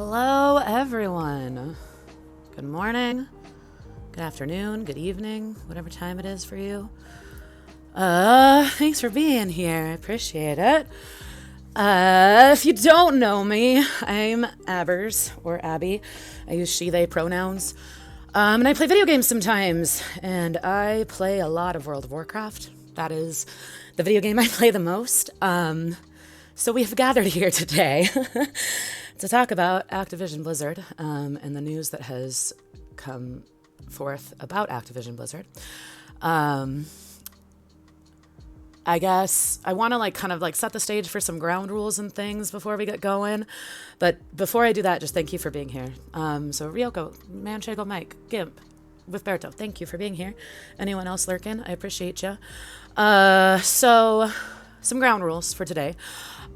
Hello, everyone. Good morning, good afternoon, good evening, whatever time it is for you. Thanks for being here. I appreciate it. If you don't know me, I'm Abbers, or Abby. I use she, they pronouns. And I play video games sometimes, and I play a lot of World of Warcraft. That is the video game I play the most. So we have gathered here today to talk about Activision Blizzard and the news that has come forth about Activision Blizzard. I guess I want to kind of set the stage for some ground rules and things before we get going. But before I do that, just thank you for being here. So Ryoko, Manchego, Mike, Gimp, with Berto, thank you for being here. Anyone else lurking? I appreciate you. So some ground rules for today.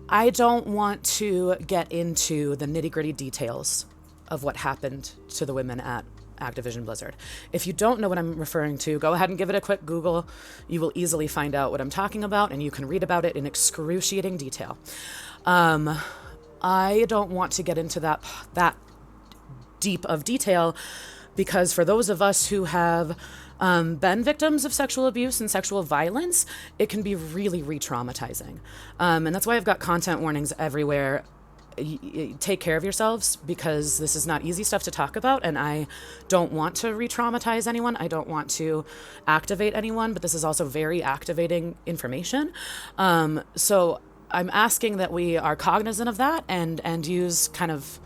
I don't want to get into the nitty-gritty details of what happened to the women at Activision Blizzard. If you don't know what I'm referring to, go ahead and give it a quick Google. You will easily find out what I'm talking about, and you can read about it in excruciating detail. I don't want to get into that deep of detail because for those of us who have been victims of sexual abuse and sexual violence, it can be really re-traumatizing. And that's why I've got content warnings everywhere. Take care of yourselves because this is not easy stuff to talk about, and I don't want to re-traumatize anyone. I don't want to activate anyone, but this is also very activating information. So I'm asking that we are cognizant of that and use kind of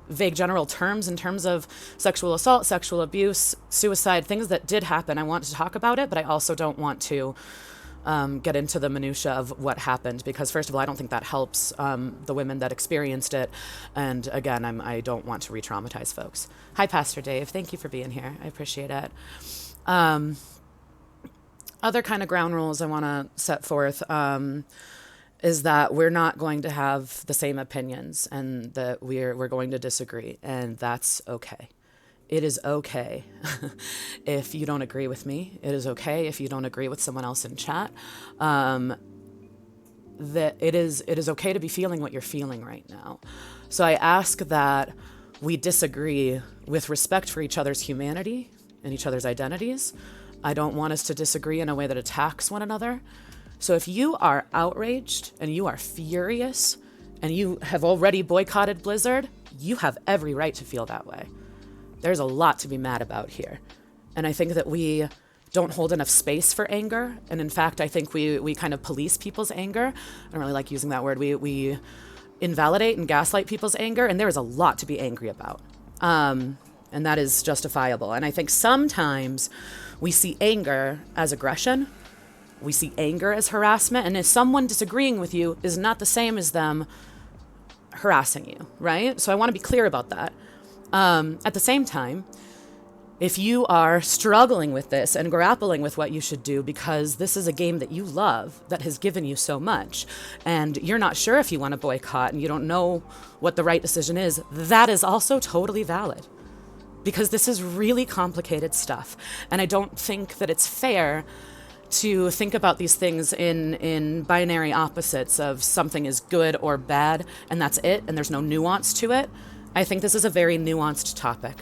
vague general terms in terms of sexual assault, sexual abuse, suicide, things that did happen. I want to talk about it, but I also don't want to get into the minutia of what happened because, first of all, I don't think that helps the women that experienced it. And again, I don't want to re-traumatize folks. Hi, Pastor Dave. Thank you for being here. I appreciate it. Other kind of ground rules I want to set forth is that we're not going to have the same opinions and that we're going to disagree, and that's okay. It is okay if you don't agree with me. It is okay if you don't agree with someone else in chat. That it is okay to be feeling what you're feeling right now. So I ask that we disagree with respect for each other's humanity and each other's identities. I don't want us to disagree in a way that attacks one another. So if you are outraged and you are furious and you have already boycotted Blizzard, you have every right to feel that way. There's a lot to be mad about here. And I think that we don't hold enough space for anger. And in fact, I think we kind of police people's anger. I don't really like using that word. We invalidate and gaslight people's anger. And there is a lot to be angry about. And that is justifiable. And I think sometimes we see anger as aggression. We see anger as harassment. And if someone disagreeing with you is not the same as them harassing you, right? So I want to be clear about that. At the same time, if you are struggling with this and grappling with what you should do because this is a game that you love, that has given you so much, and you're not sure if you want to boycott and you don't know what the right decision is, that is also totally valid. Because this is really complicated stuff. And I don't think that it's fair to think about these things in binary opposites of something is good or bad, and that's it, and there's no nuance to it. I think this is a very nuanced topic.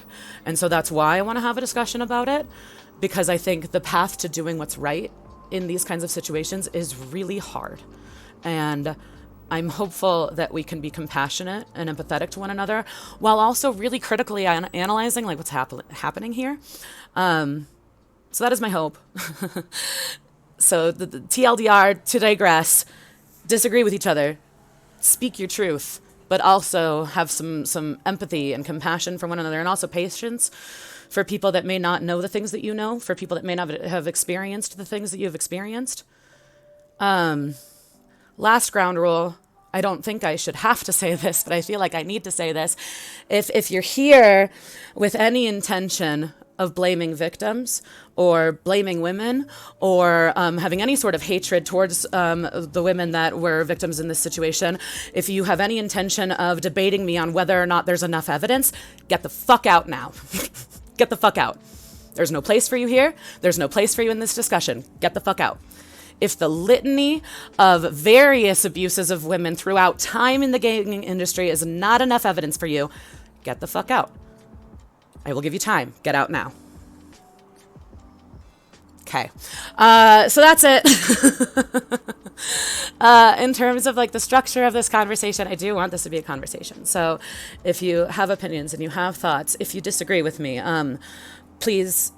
And so that's why I want to have a discussion about it, because I think the path to doing what's right in these kinds of situations is really hard. And I'm hopeful that we can be compassionate and empathetic to one another while also really critically analyzing what's happening here. So that is my hope. So the TLDR, to digress, disagree with each other, speak your truth, but also have some empathy and compassion for one another, and also patience for people that may not know the things that you know, for people that may not have experienced the things that you've experienced. Last ground rule, I don't think I should have to say this, but I feel like I need to say this. If you're here with any intention of blaming victims or blaming women or having any sort of hatred towards the women that were victims in this situation, if you have any intention of debating me on whether or not there's enough evidence, get the fuck out now. Get the fuck out. There's no place for you here. There's no place for you in this discussion. Get the fuck out. If the litany of various abuses of women throughout time in the gaming industry is not enough evidence for you, Get the fuck out. I will give you time. Get out now. Okay. So that's it. In terms of like the structure of this conversation, I do want this to be a conversation. So if you have opinions and you have thoughts, if you disagree with me, please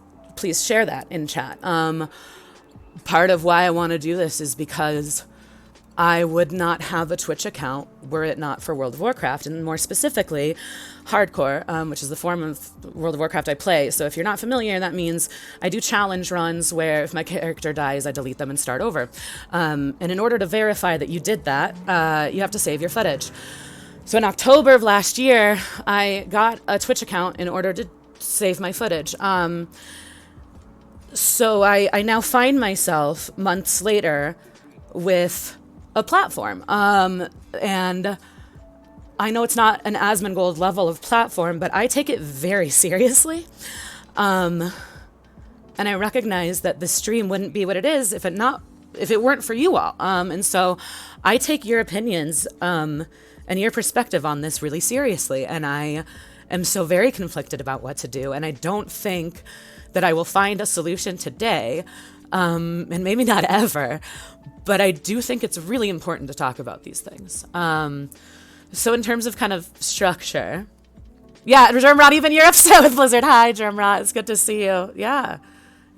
share that in chat. Part of why I want to do this is because I would not have a Twitch account were it not for World of Warcraft, and more specifically, Hardcore, which is the form of World of Warcraft I play. So if you're not familiar, that means I do challenge runs where if my character dies, I delete them and start over. And in order to verify that you did that, you have to save your footage. So in October of last year, I got a Twitch account in order to save my footage. So I now find myself months later with a platform. And I know it's not an Asmongold level of platform, but I take it very seriously. And I recognize that the stream wouldn't be what it is if it weren't for you all. And so I take your opinions and your perspective on this really seriously. And I am so very conflicted about what to do. And I don't think that I will find a solution today, and maybe not ever, but I do think it's really important to talk about these things. So in terms of kind of structure, yeah, Germrod, even you're upset with Blizzard. Hi, Germrod, it's good to see you. Yeah,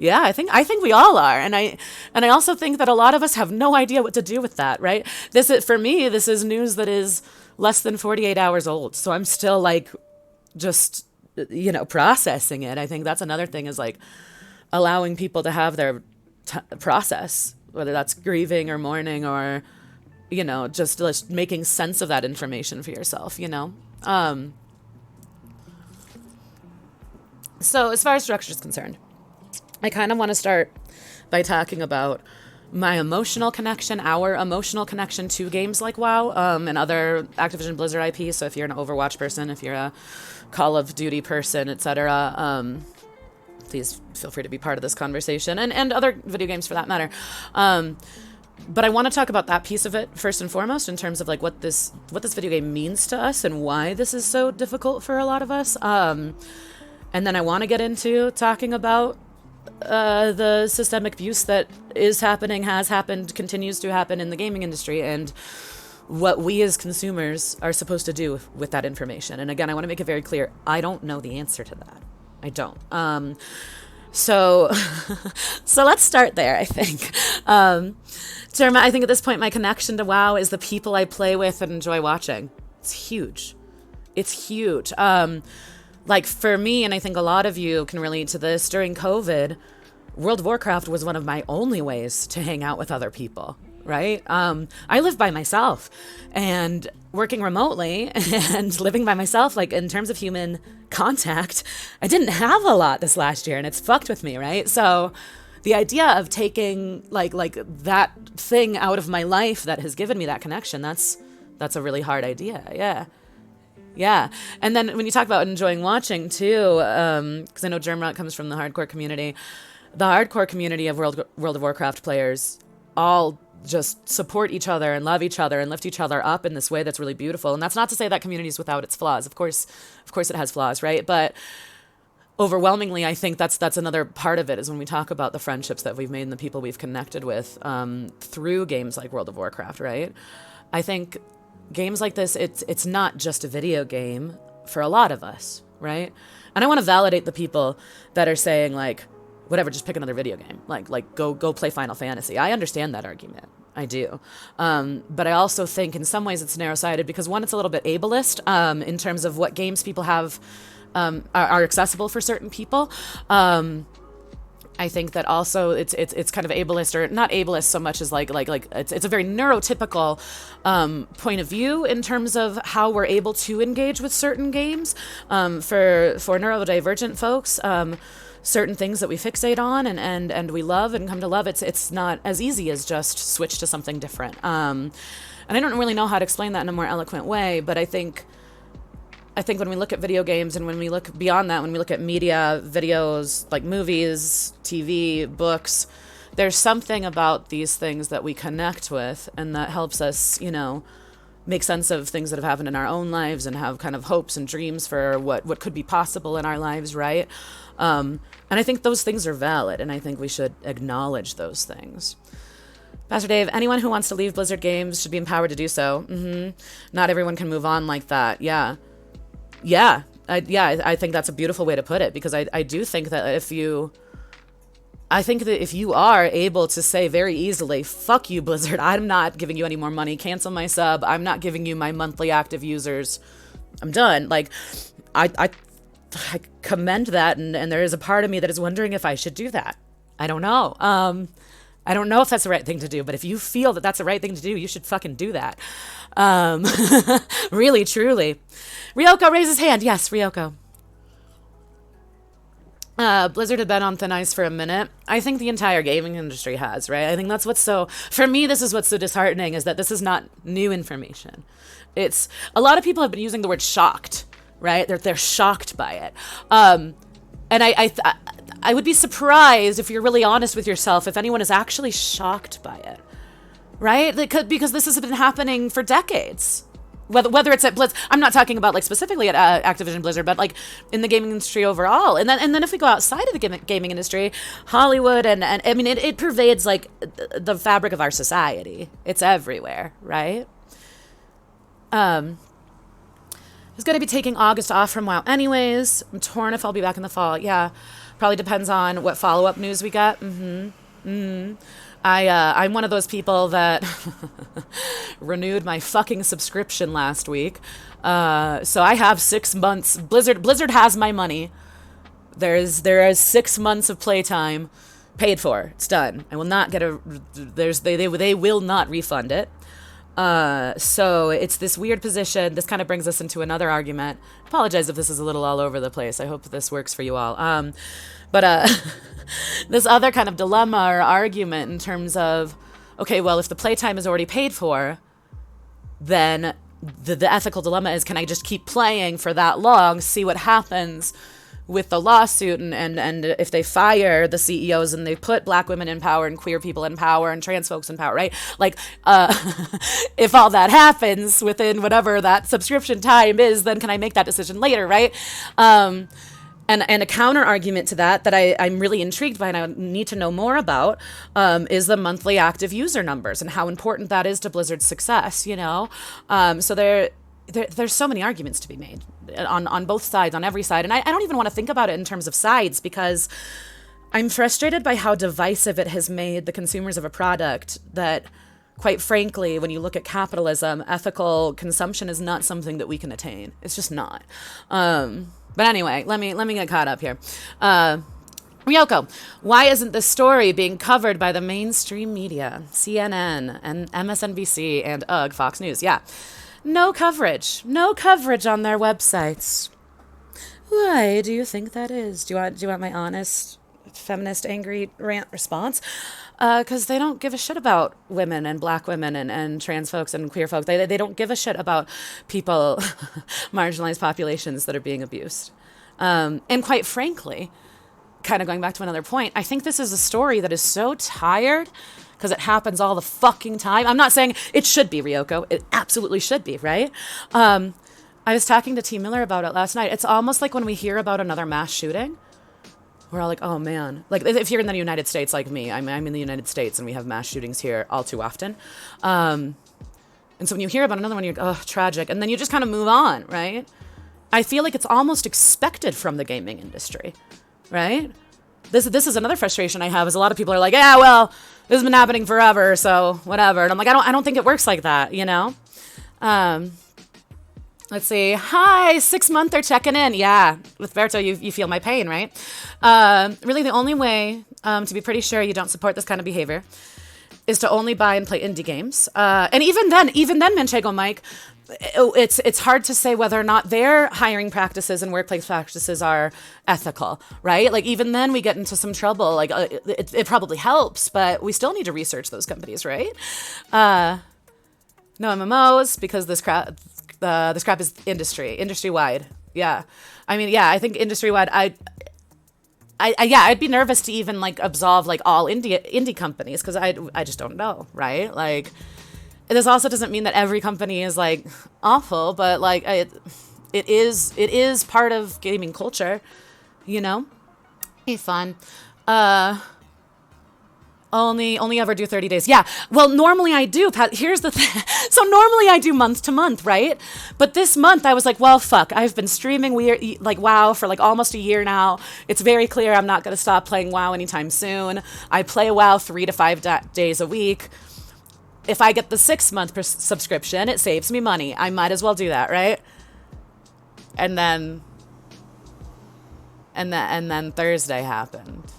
I think we all are, and I also think that a lot of us have no idea what to do with that. Right? For me, this is news that is less than 48 hours old, so I'm still like just processing it. I think that's another thing, is like allowing people to have their process, whether that's grieving or mourning or, just making sense of that information for yourself, So as far as structure is concerned, I kind of want to start by talking about my emotional connection, our emotional connection to games like WoW, and other Activision Blizzard IP. So if you're an Overwatch person, if you're a Call of Duty person, etc., please feel free to be part of this conversation, and other video games for that matter. But I want to talk about that piece of it first and foremost, in terms of like what this video game means to us and why this is so difficult for a lot of us. And then I want to get into talking about the systemic abuse that is happening, has happened, continues to happen in the gaming industry, and what we as consumers are supposed to do with that information. And again, I want to make it very clear, I don't know the answer to that. I don't. So let's start there, I think. Jerma, I think at this point, my connection to WoW is the people I play with and enjoy watching. It's huge. Like for me, and I think a lot of you can relate to this, during COVID, World of Warcraft was one of my only ways to hang out with other people, right? I live by myself, and working remotely and living by myself, like in terms of human contact, I didn't have a lot this last year, and it's fucked with me, right? So the idea of taking like that thing out of my life that has given me that connection, that's a really hard idea. Yeah. And then when you talk about enjoying watching too, because I know Germrot comes from the hardcore community of World of Warcraft players all just support each other and love each other and lift each other up in this way that's really beautiful. And that's not to say that community is without its flaws. Of course it has flaws, right? But overwhelmingly, I think that's another part of it, is when we talk about the friendships that we've made and the people we've connected with through games like World of Warcraft, right? I think games like this, it's not just a video game for a lot of us, right? And I want to validate the people that are saying like, whatever, just pick another video game. Like go play Final Fantasy. I understand that argument. I do. But I also think in some ways it's narrow-sighted because, one, it's a little bit ableist in terms of what games people have are accessible for certain people. I think that also it's kind of ableist, or not ableist so much as like it's a very neurotypical point of view in terms of how we're able to engage with certain games. For neurodivergent folks, certain things that we fixate on and we love and come to love, it's not as easy as just switch to something different. And I don't really know how to explain that in a more eloquent way, but I think when we look at video games and when we look beyond that, when we look at media, videos, like movies, TV, books, there's something about these things that we connect with and that helps us, make sense of things that have happened in our own lives and have kind of hopes and dreams for what could be possible in our lives, right? And I think those things are valid, and I think we should acknowledge those things. Pastor Dave, anyone who wants to leave Blizzard Games should be empowered to do so. Not everyone can move on like that. Yeah. I think that's a beautiful way to put it, because I do think that if you are able to say very easily, fuck you, Blizzard, I'm not giving you any more money, cancel my sub, I'm not giving you my monthly active users, I'm done. Like, I commend that, and there is a part of me that is wondering if I should do that. I don't know. I don't know if that's the right thing to do, but if you feel that that's the right thing to do, you should fucking do that. Really, truly. Ryoko raises hand. Yes, Ryoko. Blizzard had been on thin ice for a minute. I think the entire gaming industry has, right? I think that's what's so, for me, this is what's so disheartening, is that this is not new information. It's, a lot of people have been using the word shocked, right? They're shocked by it. And I would be surprised, if you're really honest with yourself, if anyone is actually shocked by it, right? Because this has been happening for decades. Whether it's at Blizz, I'm not talking about like specifically at Activision Blizzard, but like in the gaming industry overall. And then if we go outside of the gaming industry, Hollywood, and I mean, it pervades like the fabric of our society. It's everywhere, right? Is going to be taking August off from WoW anyways. I'm torn if I'll be back in the fall. Yeah, probably depends on what follow-up news we get. I'm one of those people that renewed my fucking subscription last week. So I have 6 months. Blizzard has my money. There is 6 months of playtime paid for. It's done. I will not get they will not refund it. So it's this weird position. This kind of brings us into another argument. I apologize if this is a little all over the place. I hope this works for you all. But this other kind of dilemma or argument in terms of, okay, well, if the playtime is already paid for, then the ethical dilemma is, can I just keep playing for that long, see what happens with the lawsuit, and if they fire the CEOs and they put black women in power and queer people in power and trans folks in power, right? Like, if all that happens within whatever that subscription time is, then can I make that decision later, right? And a counter argument to that I'm really intrigued by and I need to know more about is the monthly active user numbers and how important that is to Blizzard's success, you know? So there's so many arguments to be made on both sides, on every side. And I don't even want to think about it in terms of sides, because I'm frustrated by how divisive it has made the consumers of a product that, quite frankly, when you look at capitalism, ethical consumption is not something that we can attain. It's just not. But anyway, let me get caught up here. Ryoko, why isn't this story being covered by the mainstream media, CNN and MSNBC and Fox News? Yeah. No coverage on their websites. Why do you think that is? Do you want my honest, feminist, angry rant response? Because they don't give a shit about women and black women and trans folks and queer folks. They don't give a shit about people, marginalized populations that are being abused. And quite frankly, kind of going back to another point, I think this is a story that is so tired because it happens all the fucking time. I'm not saying it should be, Ryoko. It absolutely should be, right? I was talking to T. Miller about it last night. It's almost like when we hear about another mass shooting, we're all like, oh man. Like if you're in the United States like me, I'm in the United States and we have mass shootings here all too often. And so when you hear about another one, you're, oh, tragic. And then you just kind of move on, right? I feel like it's almost expected from the gaming industry, right? This is another frustration I have, is a lot of people are like, yeah, well, this has been happening forever, so whatever. And I'm like, I don't think it works like that, you know? Let's see. Hi, 6-monther checking in. Yeah, with Berto, you feel my pain, right? Really, the only way to be pretty sure you don't support this kind of behavior is to only buy and play indie games. And even then, Manchego Mike, it's hard to say whether or not their hiring practices and workplace practices are ethical, right? Like even then we get into some trouble. Like it probably helps, but we still need to research those companies, right? No MMOs, because this crap is industry-wide. Yeah. I mean, yeah, I think industry-wide, I'd be nervous to even like absolve like all indie companies, because I just don't know, right? Like, This also doesn't mean that every company is like awful, but like it is part of gaming culture, you know? Be fun. Only ever do 30 days. Yeah. Well, normally I do. Here's the thing. So normally I do month to month, right? But this month I was like, well, fuck. I've been streaming like WoW for like almost a year now. It's very clear I'm not going to stop playing WoW anytime soon. I play WoW 3 to 5 days a week. If I get the 6-month subscription, it saves me money. I might as well do that, right? And then Thursday happened.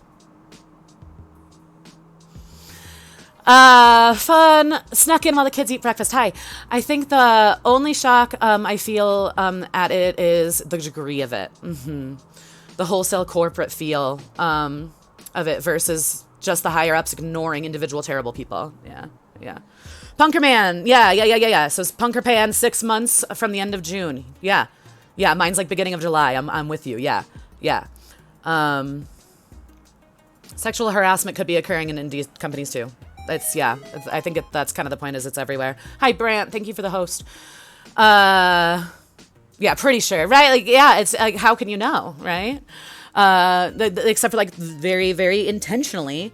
Fun. Snuck in while the kids eat breakfast. Hi. I think the only shock I feel at it is the degree of it. The wholesale corporate feel of it versus just the higher ups ignoring individual terrible people. Yeah. Punkerman. Yeah. So Punkerpan 6 months from the end of June. Yeah. Mine's like beginning of July. I'm with you. Yeah. Sexual harassment could be occurring in indie companies too. I think that's kind of the point, is it's everywhere. Hi, Brant. Thank you for the host. Yeah, pretty sure, right? Like, yeah, it's like, how can you know, right? Except for like very, very intentionally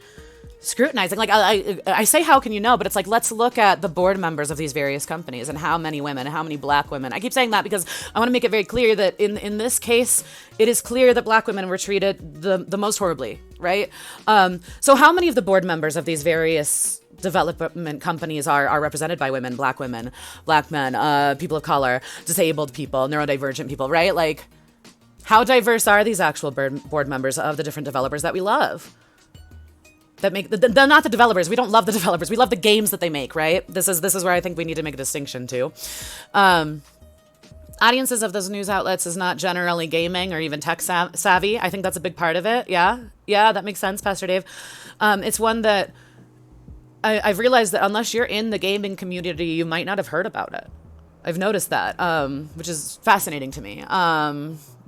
scrutinizing. Like I say, how can you know? But it's like, let's look at the board members of these various companies and how many women, how many black women. I keep saying that because I want to make it very clear that in this case, it is clear that black women were treated the most horribly, right? So how many of the board members of these various development companies are represented by women, black men, people of color, disabled people, neurodivergent people, right? Like, how diverse are these actual board members of the different developers that we love? That make not the developers. We don't love the developers. We love the games that they make, right? This is where I think we need to make a distinction too. Audiences of those news outlets is not generally gaming or even tech savvy. I think that's a big part of it. Yeah, that makes sense, Pastor Dave. It's one that I've realized that unless you're in the gaming community, you might not have heard about it. I've noticed that, which is fascinating to me.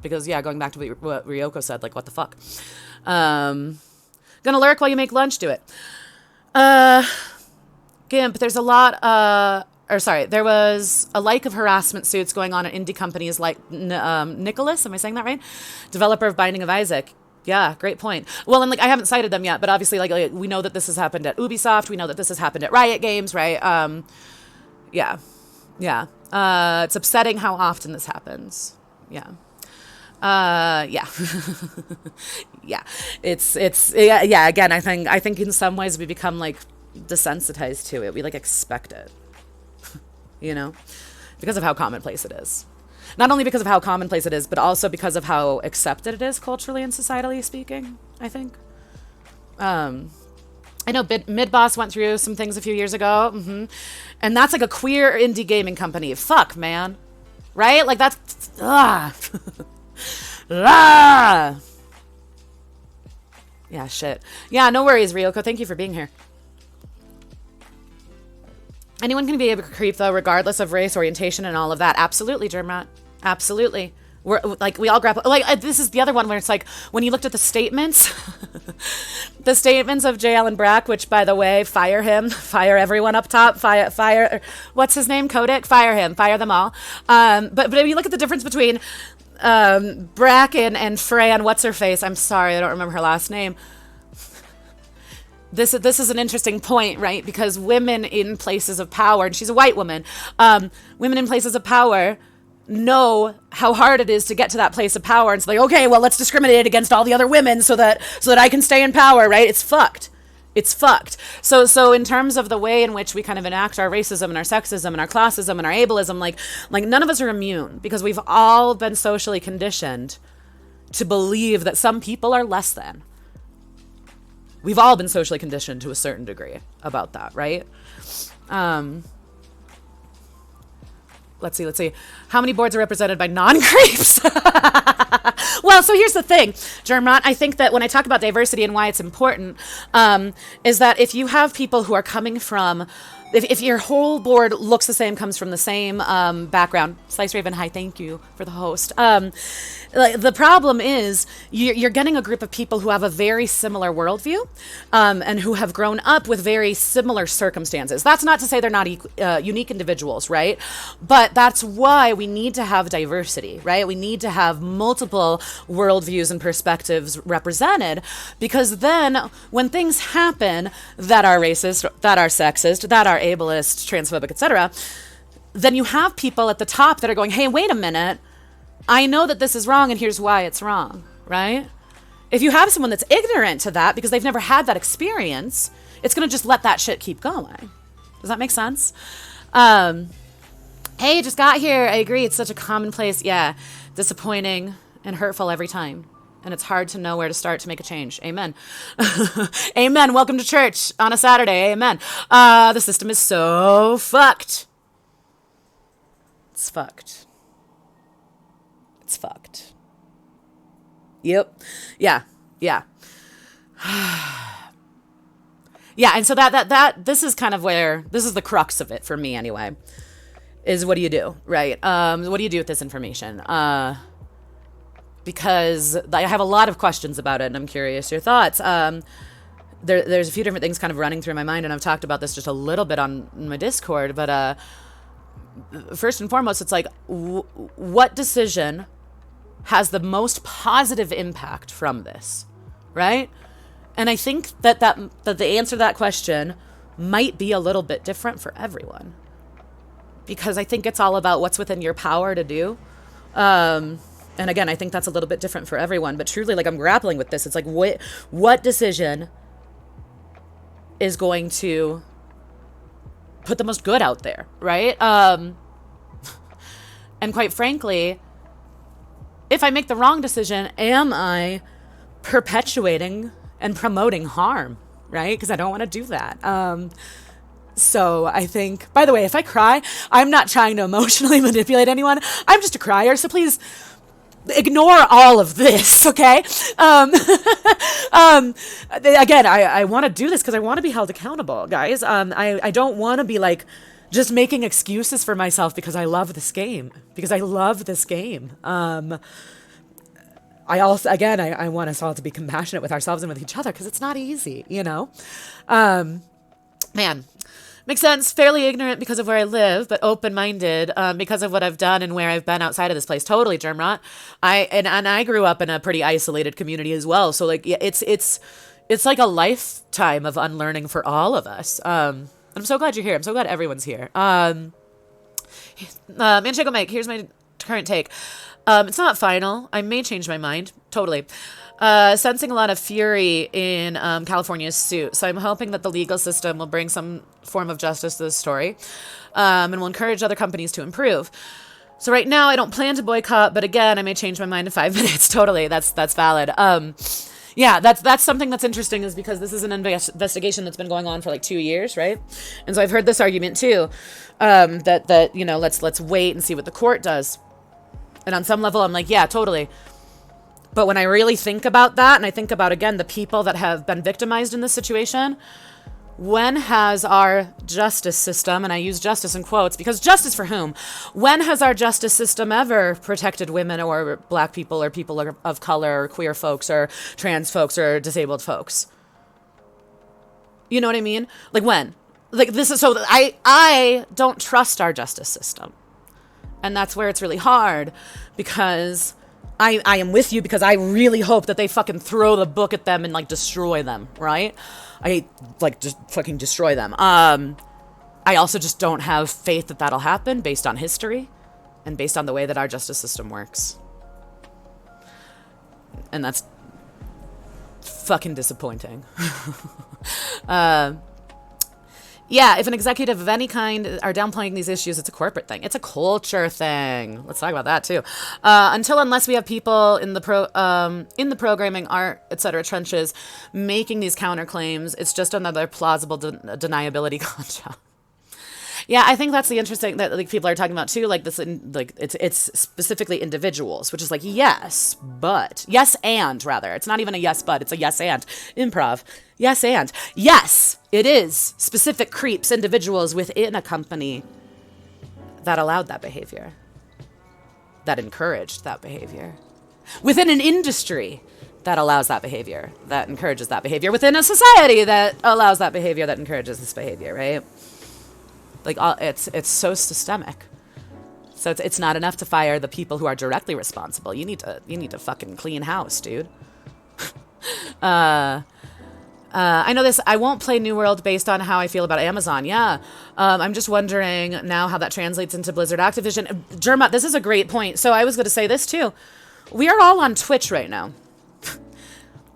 Because going back to what Ryoko said, like, what the fuck? Gonna lurk while you make lunch, do it. Gimp, there's a lot, there was a like of harassment suits going on at indie companies like Nicholas, am I saying that right? Developer of Binding of Isaac. Yeah, great point. Well, and like, I haven't cited them yet, but obviously like we know that this has happened at Ubisoft. We know that this has happened at Riot Games, right? Yeah. It's upsetting how often this happens. Yeah. Yeah. Again, I think in some ways we become like desensitized to it. We like expect it, you know, because of how commonplace it is. Not only because of how commonplace it is, but also because of how accepted it is culturally and societally speaking, I think. I know Midboss went through some things a few years ago. And that's like a queer indie gaming company. Fuck, man. Right? Like that's, Yeah, shit. Yeah, no worries, Ryoko. Thank you for being here. Anyone can be a creep, though, regardless of race, orientation, and all of that. Absolutely, Germrat. Absolutely. We all grapple. Like, this is the other one where it's like, when you looked at the statements, the statements of J. Allen Brack, which, by the way, fire him, fire everyone up top, fire, what's his name? Kodak? Fire him, fire them all. But if you look at the difference between Brack and Fran, what's her face? I'm sorry, I don't remember her last name. This is an interesting point, right? Because women in places of power, and she's a white woman, women in places of power know how hard it is to get to that place of power. And it's like, okay, well, let's discriminate against all the other women so that I can stay in power, right? It's fucked. It's fucked. So in terms of the way in which we kind of enact our racism and our sexism and our classism and our ableism, like none of us are immune, because we've all been socially conditioned to believe that some people are less than. We've all been socially conditioned to a certain degree about that, right? Let's see. How many boards are represented by non-creeps? Well, so here's the thing, Germrat. I think that when I talk about diversity and why it's important, is that if you have people who are coming from if your whole board looks the same, comes from the same background, Slice Raven, hi, thank you for the host. Like, the problem is you're getting a group of people who have a very similar worldview and who have grown up with very similar circumstances. That's not to say they're not unique individuals, right? But that's why we need to have diversity, right? We need to have multiple worldviews and perspectives represented, because then when things happen that are racist, that are sexist, that are ableist, transphobic, etc., then you have people at the top that are going, hey, wait a minute, I know that this is wrong and here's why it's wrong, right? If you have someone that's ignorant to that because they've never had that experience, it's going to just let that shit keep going. Does that make sense? Hey, just got here. I agree. It's such a commonplace, disappointing and hurtful every time. And it's hard to know where to start to make a change. Amen. Amen. Welcome to church on a Saturday. Amen. The system is so fucked. It's fucked. It's fucked. Yep. Yeah. Yeah. Yeah. And so this is kind of where, this is the crux of it for me anyway, is what do you do, right? What do you do with this information? Because I have a lot of questions about it and I'm curious your thoughts. There's a few different things kind of running through my mind, and I've talked about this just a little bit on my Discord, but first and foremost, it's like, what decision has the most positive impact from this, right? And I think that the answer to that question might be a little bit different for everyone, because I think it's all about what's within your power to do. And again, I think that's a little bit different for everyone, but truly, like, I'm grappling with this. It's like, what decision is going to put the most good out there, right? And quite frankly, if I make the wrong decision, am I perpetuating and promoting harm, right? Because I don't want to do that. So I think, by the way, if I cry, I'm not trying to emotionally manipulate anyone. I'm just a crier, so please ignore all of this, okay? Again, I want to do this because I want to be held accountable, guys. I don't want to be like just making excuses for myself because I love this game. I also, again, I want us all to be compassionate with ourselves and with each other because it's not easy, you know? Man. Makes sense. Fairly ignorant because of where I live, but open-minded because of what I've done and where I've been outside of this place. Totally, Germrot. I grew up in a pretty isolated community as well. So like, yeah, it's like a lifetime of unlearning for all of us. I'm so glad you're here. I'm so glad everyone's here. Manchego Mike, here's my current take. It's not final. I may change my mind. Totally. Sensing a lot of fury in California's suit. So I'm hoping that the legal system will bring some form of justice to this story and will encourage other companies to improve. So right now I don't plan to boycott, but again, I may change my mind in 5 minutes. Totally. That's valid. Yeah, that's something that's interesting, is because this is an investigation that's been going on for like 2 years, right? And so I've heard this argument too, that you know, let's wait and see what the court does. And on some level, I'm like, yeah, totally. But when I really think about that, and I think about, again, the people that have been victimized in this situation, when has our justice system, and I use justice in quotes because justice for whom? When has our justice system ever protected women or black people or people of color or queer folks or trans folks or disabled folks? You know what I mean? Like, when? Like, this is, so I don't trust our justice system. And that's where it's really hard, because I am with you, because I really hope that they fucking throw the book at them and like destroy them, right? I like just fucking destroy them. I also just don't have faith that that'll happen based on history and based on the way that our justice system works. And that's fucking disappointing. Yeah, if an executive of any kind are downplaying these issues, it's a corporate thing. It's a culture thing. Let's talk about that too. Unless we have people in the programming, art, etc. trenches making these counterclaims, it's just another plausible deniability gotcha. Yeah, I think that's the interesting that like people are talking about too. Like this, like it's specifically individuals, which is like yes and rather. It's not even a yes but. It's a yes and improv. Yes and yes, it is specific creeps, individuals within a company that allowed that behavior, that encouraged that behavior, within an industry that allows that behavior, that encourages that behavior, within a society that allows that behavior, that encourages this behavior, right? Like it's so systemic. So it's not enough to fire the people who are directly responsible. You need to fucking clean house, dude. I know this. I won't play New World based on how I feel about Amazon. Yeah. I'm just wondering now how that translates into Blizzard Activision. Jerma, this is a great point. So I was going to say this too. We are all on Twitch right now.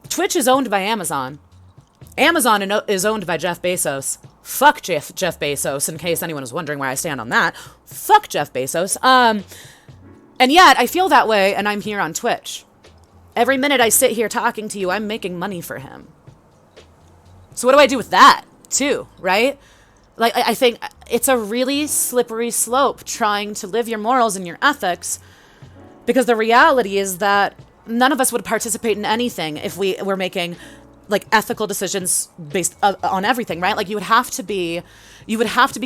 Twitch is owned by Amazon. Amazon is owned by Jeff Bezos. Fuck Jeff Bezos, in case anyone was wondering where I stand on that. Fuck Jeff Bezos. And yet, I feel that way, and I'm here on Twitch. Every minute I sit here talking to you, I'm making money for him. So what do I do with that, too, right? Like, I think it's a really slippery slope trying to live your morals and your ethics, because the reality is that none of us would participate in anything if we were making like ethical decisions based on everything, right? Like you would have to be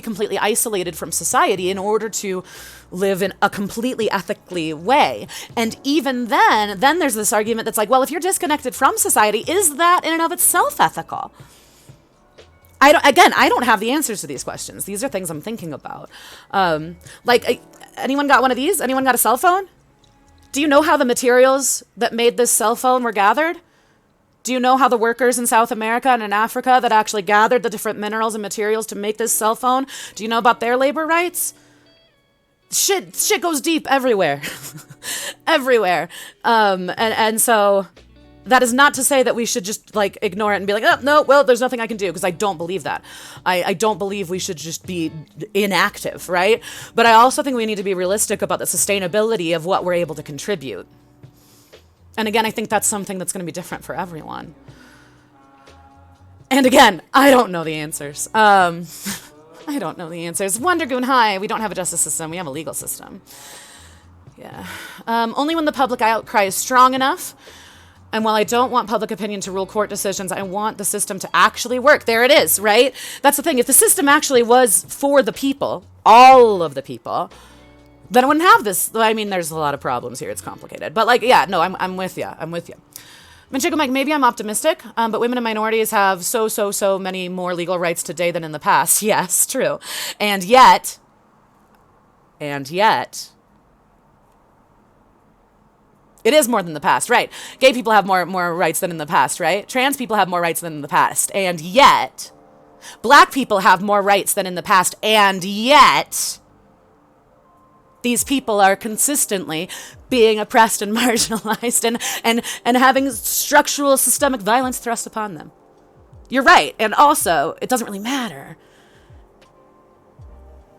completely isolated from society in order to live in a completely ethically way. And even then there's this argument that's like, well, if you're disconnected from society, is that in and of itself ethical? I don't have the answers to these questions. These are things I'm thinking about. Anyone got one of these? Anyone got a cell phone? Do you know how the materials that made this cell phone were gathered? Do you know how the workers in South America and in Africa that actually gathered the different minerals and materials to make this cell phone, do you know about their labor rights? Shit goes deep everywhere. Everywhere. And so that is not to say that we should just like ignore it and be like, oh, no, well, there's nothing I can do, because I don't believe that. I don't believe we should just be inactive, right? But I also think we need to be realistic about the sustainability of what we're able to contribute. And again, I think that's something that's going to be different for everyone. And again, I don't know the answers. I don't know the answers. Wondergoon, hi. We don't have a justice system. We have a legal system. Yeah. Only when the public outcry is strong enough. And while I don't want public opinion to rule court decisions, I want the system to actually work. There it is, right? That's the thing. If the system actually was for the people, all of the people, then I wouldn't have this. I mean, there's a lot of problems here. It's complicated. But like, yeah, no, I'm with you. I'm with you. Manchego Mike, maybe I'm optimistic, but women and minorities have so many more legal rights today than in the past. Yes, true. And yet, it is more than the past, right? Gay people have more rights than in the past, right? Trans people have more rights than in the past. And yet, black people have more rights than in the past. And yet, these people are consistently being oppressed and marginalized and having structural systemic violence thrust upon them. You're right. And also, it doesn't really matter.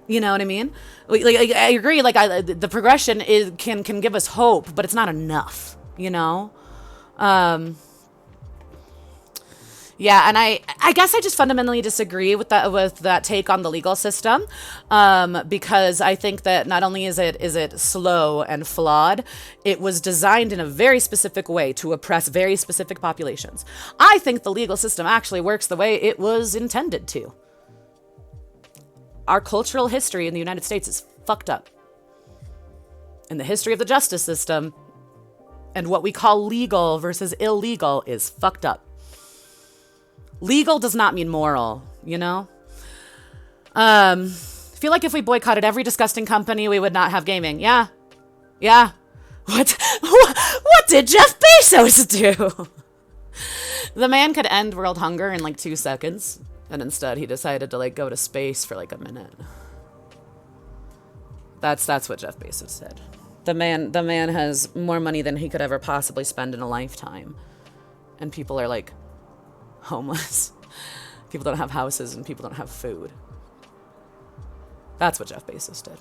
You know what I mean? Like, I agree. Like the progression can give us hope, but it's not enough, you know? Yeah, and I guess I just fundamentally disagree with that take on the legal system, because I think that not only is it slow and flawed, it was designed in a very specific way to oppress very specific populations. I think the legal system actually works the way it was intended to. Our cultural history in the United States is fucked up. And the history of the justice system and what we call legal versus illegal is fucked up. Legal does not mean moral, you know? I feel like if we boycotted every disgusting company, we would not have gaming. Yeah. What did Jeff Bezos do? The man could end world hunger in like 2 seconds, and instead he decided to like go to space for like a minute. That's what Jeff Bezos did. The man has more money than he could ever possibly spend in a lifetime. And people are like homeless. People don't have houses and people don't have food. That's what Jeff Bezos did.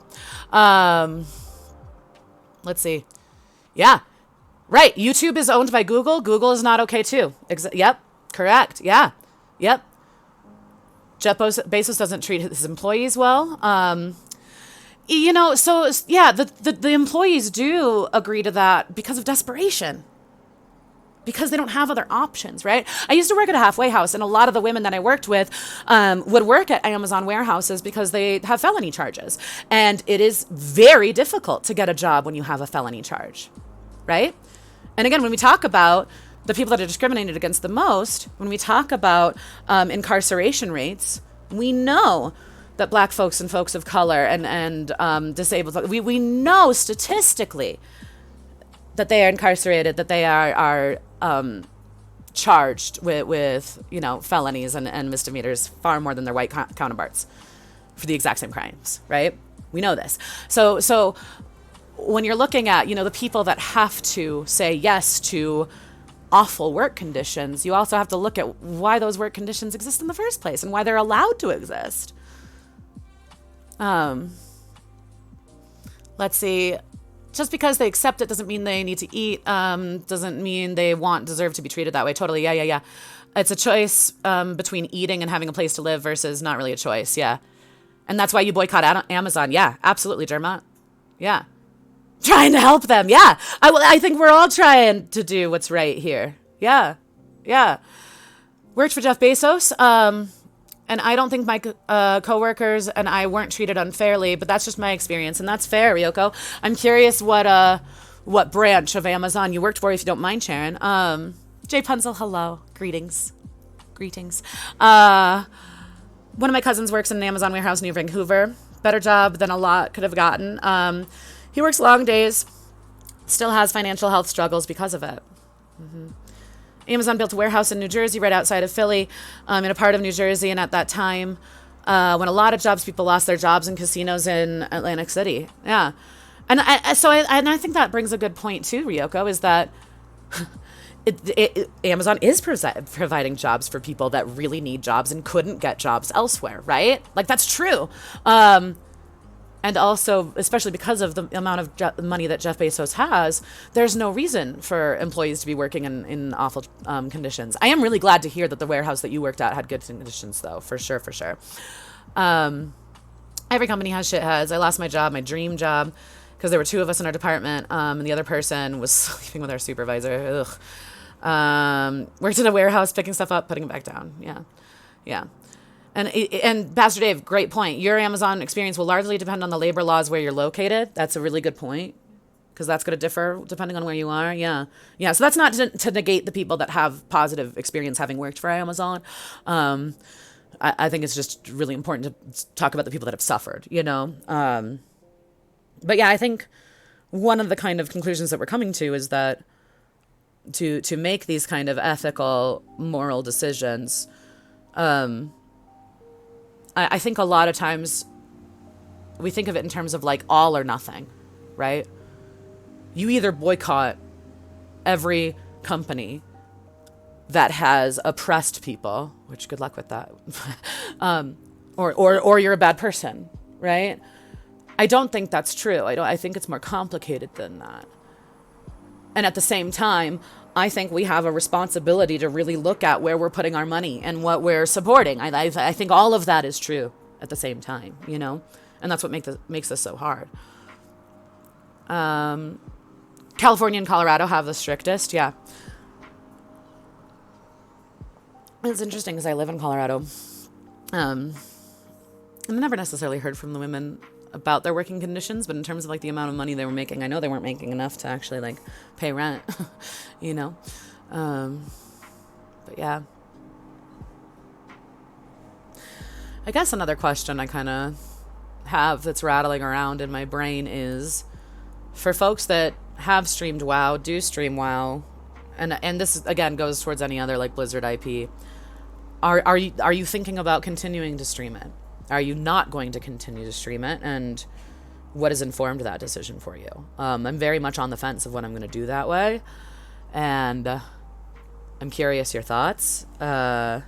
Let's see. Yeah. Right. YouTube is owned by Google. Google is not okay too. Yep. Correct. Yeah. Yep. Jeff Bezos doesn't treat his employees well. So yeah, the employees do agree to that because of desperation, because they don't have other options, right? I used to work at a halfway house, and a lot of the women that I worked with would work at Amazon warehouses because they have felony charges. And it is very difficult to get a job when you have a felony charge, right? And again, when we talk about the people that are discriminated against the most, when we talk about incarceration rates, we know that Black folks and folks of color and disabled folks, we know statistically that they are incarcerated, that they are charged with felonies and misdemeanors far more than their white counterparts for the exact same crimes, right? We know this. So when you're looking at, the people that have to say yes to awful work conditions, you also have to look at why those work conditions exist in the first place and why they're allowed to exist. Let's see. Just because they accept it doesn't mean they need to eat, doesn't mean they deserve to be treated that way. Totally. Yeah. It's a choice between eating and having a place to live versus not really a choice. Yeah. And that's why you boycott Amazon. Yeah, absolutely, Dermot. Yeah. Trying to help them. Yeah. I think we're all trying to do what's right here. Yeah. Worked for Jeff Bezos. And I don't think my coworkers and I weren't treated unfairly, but that's just my experience, and that's fair, Ryoko. I'm curious what branch of Amazon you worked for, if you don't mind sharing. Jay Punzel, hello, greetings. One of my cousins works in an Amazon warehouse near Vancouver. Better job than a lot could have gotten. He works long days, still has financial health struggles because of it. Mm-hmm. Amazon built a warehouse in New Jersey, right outside of Philly, in a part of New Jersey. And at that time, when a lot of people lost their jobs in casinos in Atlantic City. Yeah. And I think that brings a good point too, Ryoko, is that Amazon is providing jobs for people that really need jobs and couldn't get jobs elsewhere, right? Like, that's true. And also, especially because of the amount of money that Jeff Bezos has, there's no reason for employees to be working in awful conditions. I am really glad to hear that the warehouse that you worked at had good conditions, though, for sure. Every company has shitheads. I lost my job, my dream job, because there were two of us in our department, and the other person was sleeping with our supervisor. Ugh. Worked in a warehouse, picking stuff up, putting it back down. Yeah. And Pastor Dave, great point. Your Amazon experience will largely depend on the labor laws where you're located. That's a really good point, because that's going to differ depending on where you are. Yeah. So that's not to negate the people that have positive experience having worked for Amazon. I think it's just really important to talk about the people that have suffered, But yeah, I think one of the kind of conclusions that we're coming to is that to make these kind of ethical, moral decisions, I think a lot of times we think of it in terms of like all or nothing, right? You either boycott every company that has oppressed people, which good luck with that, or you're a bad person, right? I don't think that's true. I think it's more complicated than that. And at the same time, I think we have a responsibility to really look at where we're putting our money and what we're supporting. I think all of that is true at the same time, and that's what makes this so hard. California and Colorado have the strictest, yeah. It's interesting because I live in Colorado. I've never necessarily heard from the women about their working conditions, but in terms of like the amount of money they were making, I know they weren't making enough to actually like pay rent, but yeah. I guess another question I kind of have that's rattling around in my brain is, for folks that have streamed WoW, do stream WoW, and this again goes towards any other like Blizzard IP, are you thinking about continuing to stream it? Are you not going to continue to stream it? And what has informed that decision for you? I'm very much on the fence of what I'm going to do that way. And I'm curious your thoughts. I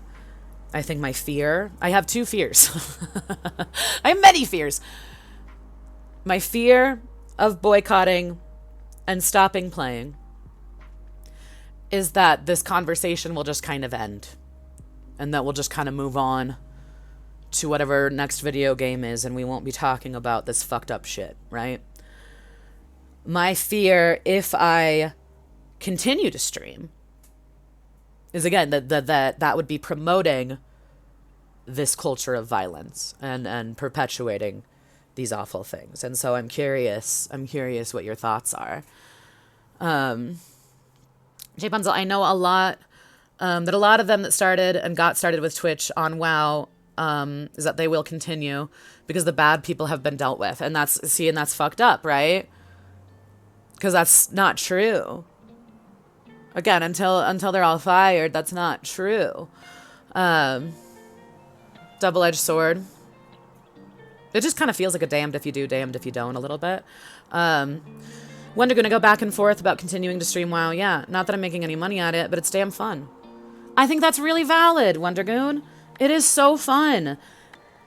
think I have two fears. I have many fears. My fear of boycotting and stopping playing is that this conversation will just kind of end. And that we'll just kind of move on to whatever next video game is, and we won't be talking about this fucked up shit, right? My fear, if I continue to stream, is again that would be promoting this culture of violence and perpetuating these awful things. And so I'm curious what your thoughts are. Jay Bunzel, I know a lot, that a lot of them that started and got started with Twitch on WoW, is that they will continue because the bad people have been dealt with. And that's fucked up, right? Because that's not true. Again, until they're all fired, that's not true. Double-edged sword. It just kind of feels like a damned if you do, damned if you don't a little bit. When they're going to go back and forth about continuing to stream WoW. Yeah, not that I'm making any money at it, but it's damn fun. I think that's really valid, Wondergoon. It is so fun.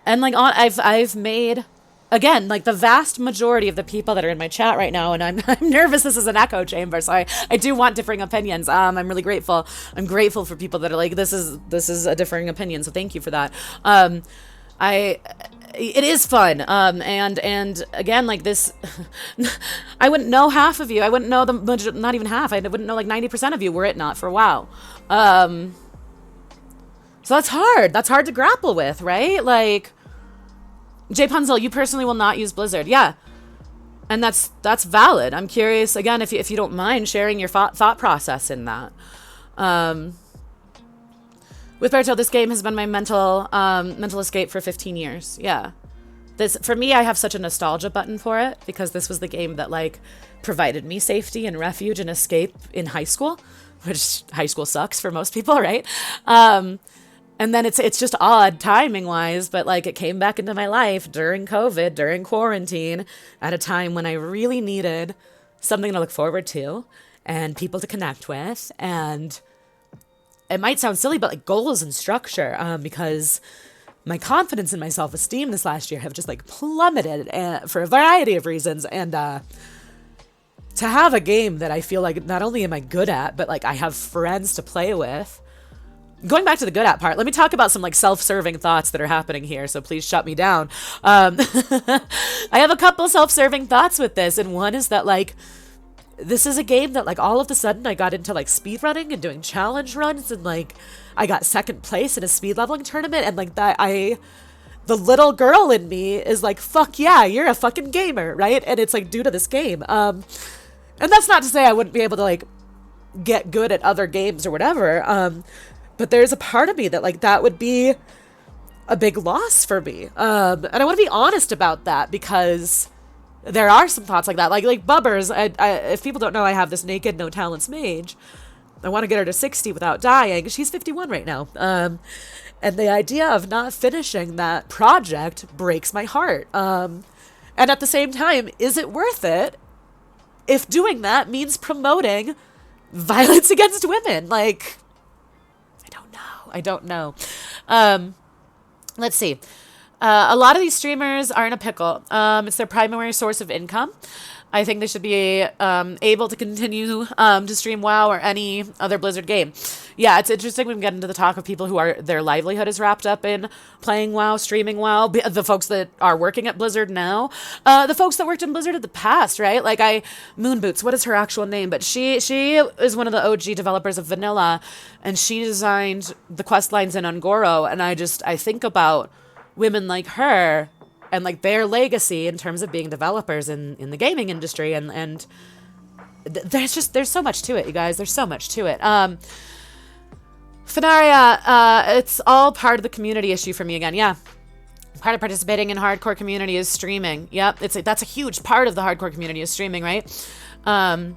And like I've made, again, like the vast majority of the people that are in my chat right now, and I'm nervous this is an echo chamber, so I do want differing opinions. I'm really grateful. I'm grateful for people that are like, this is a differing opinion, so thank you for that. It is fun. And again, like this, I wouldn't know half of you. I wouldn't know not even half. I wouldn't know like 90% of you were it not for WoW. So that's hard. That's hard to grapple with, right? Like, Jay Punzel, you personally will not use Blizzard. Yeah. And that's valid. I'm curious, again, if you don't mind sharing your thought process in that. With Berto, this game has been my mental escape for 15 years. Yeah. For me, I have such a nostalgia button for it because this was the game that like provided me safety and refuge and escape in high school, which high school sucks for most people, right? And then it's just odd timing wise, but like it came back into my life during COVID, during quarantine, at a time when I really needed something to look forward to and people to connect with. And it might sound silly, but like goals and structure, because my confidence in my self-esteem this last year have just like plummeted for a variety of reasons. And to have a game that I feel like not only am I good at, but like I have friends to play with. Going back to the good at part, let me talk about some like self-serving thoughts that are happening here. So please shut me down. I have a couple self-serving thoughts with this. And one is that like, this is a game that like all of a sudden I got into like speed running and doing challenge runs. And like, I got second place in a speed leveling tournament. And like the little girl in me is like, fuck yeah, you're a fucking gamer, right? And it's like due to this game. And that's not to say I wouldn't be able to like get good at other games or whatever. But there's a part of me that like that would be a big loss for me. And I want to be honest about that because there are some thoughts like that. Like Bubbers, if people don't know, I have this naked, no talents mage. I want to get her to 60 without dying. She's 51 right now. And the idea of not finishing that project breaks my heart. And at the same time, is it worth it if doing that means promoting violence against women? Like, I don't know. Let's see. A lot of these streamers are in a pickle. It's their primary source of income. I think they should be able to continue to stream WoW or any other Blizzard game. Yeah, it's interesting when we get into the talk of people who are their livelihood is wrapped up in playing WoW, streaming WoW. The folks that are working at Blizzard now, the folks that worked in Blizzard in the past, right? Like Moonboots, what is her actual name? But she is one of the OG developers of Vanilla, and she designed the quest lines in Ungoro. And I think about women like her and like their legacy in terms of being developers in the gaming industry. And there's so much to it, you guys. There's so much to it. Fenaria, it's all part of the community issue for me again. Yeah. Part of participating in hardcore community is streaming. Yep. That's a huge part of the hardcore community is streaming, right? Hold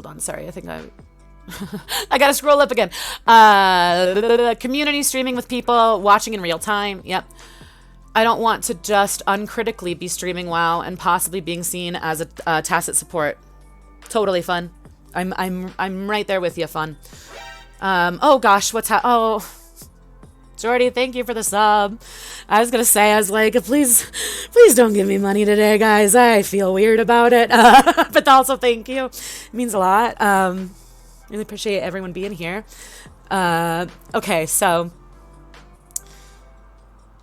on. Sorry. I think I gotta scroll up again. Community streaming with people, watching in real time. Yep. I don't want to just uncritically be streaming WoW and possibly being seen as a tacit support. Totally fun. I'm right there with you, fun. Oh gosh, oh, Jordy, thank you for the sub. I was like, please don't give me money today, guys. I feel weird about it. But also thank you. It means a lot. Really appreciate everyone being here. Okay, so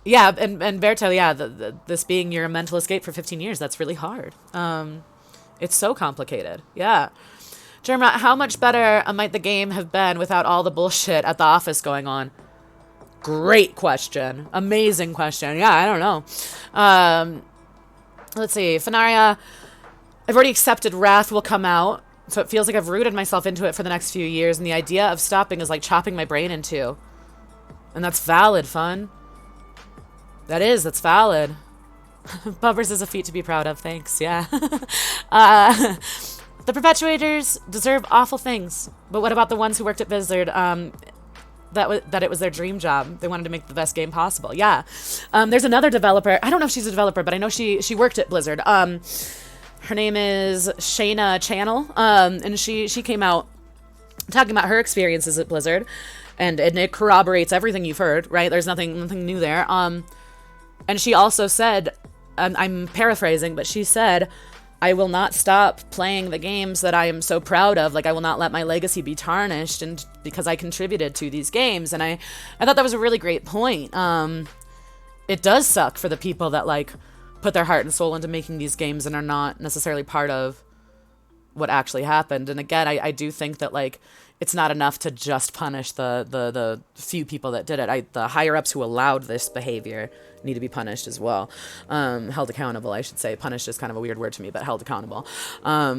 Yeah, and Berto, yeah, this being your mental escape for 15 years, that's really hard. It's so complicated. Yeah. Jerma, how much better might the game have been without all the bullshit at the office going on? Great question. Amazing question. Yeah, I don't know. Let's see. Fenaria, I've already accepted Wrath will come out, so it feels like I've rooted myself into it for the next few years, and the idea of stopping is like chopping my brain in two. And that's valid, fun. That's valid. Bubbers is a feat to be proud of, thanks, yeah. The perpetuators deserve awful things, but what about the ones who worked at Blizzard, that it was their dream job? They wanted to make the best game possible, yeah. There's another developer, I don't know if she's a developer, but I know she worked at Blizzard. Her name is Shayna Channel, and she came out talking about her experiences at Blizzard, and it corroborates everything you've heard, right? There's nothing new there. And she also said, I'm paraphrasing, but she said, I will not stop playing the games that I am so proud of. Like, I will not let my legacy be tarnished, and because I contributed to these games. And I thought that was a really great point. It does suck for the people that, like, put their heart and soul into making these games and are not necessarily part of what actually happened. And again, I do think that, like, it's not enough to just punish the few people that did it. The higher-ups who allowed this behavior need to be punished as well. Held accountable, I should say. Punished is kind of a weird word to me, but held accountable. I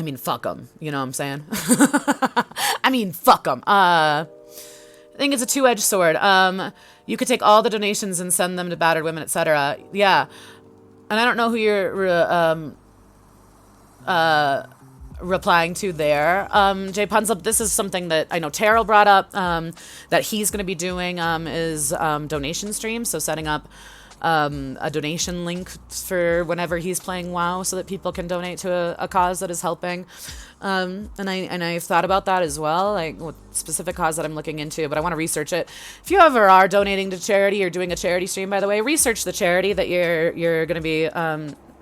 mean, fuck them. You know what I'm saying? I mean, fuck them. I think it's a two-edged sword. You could take all the donations and send them to battered women, etc. Yeah. And I don't know who you're replying to there. Jay Punzel, this is something that I know Terrell brought up, that he's going to be doing, is donation streams. So setting up a donation link for whenever he's playing WoW so that people can donate to a cause that is helping. And I've thought about that as well, like what specific cause that I'm looking into, but I want to research it. If you ever are donating to charity or doing a charity stream, by the way, research the charity that you're going to be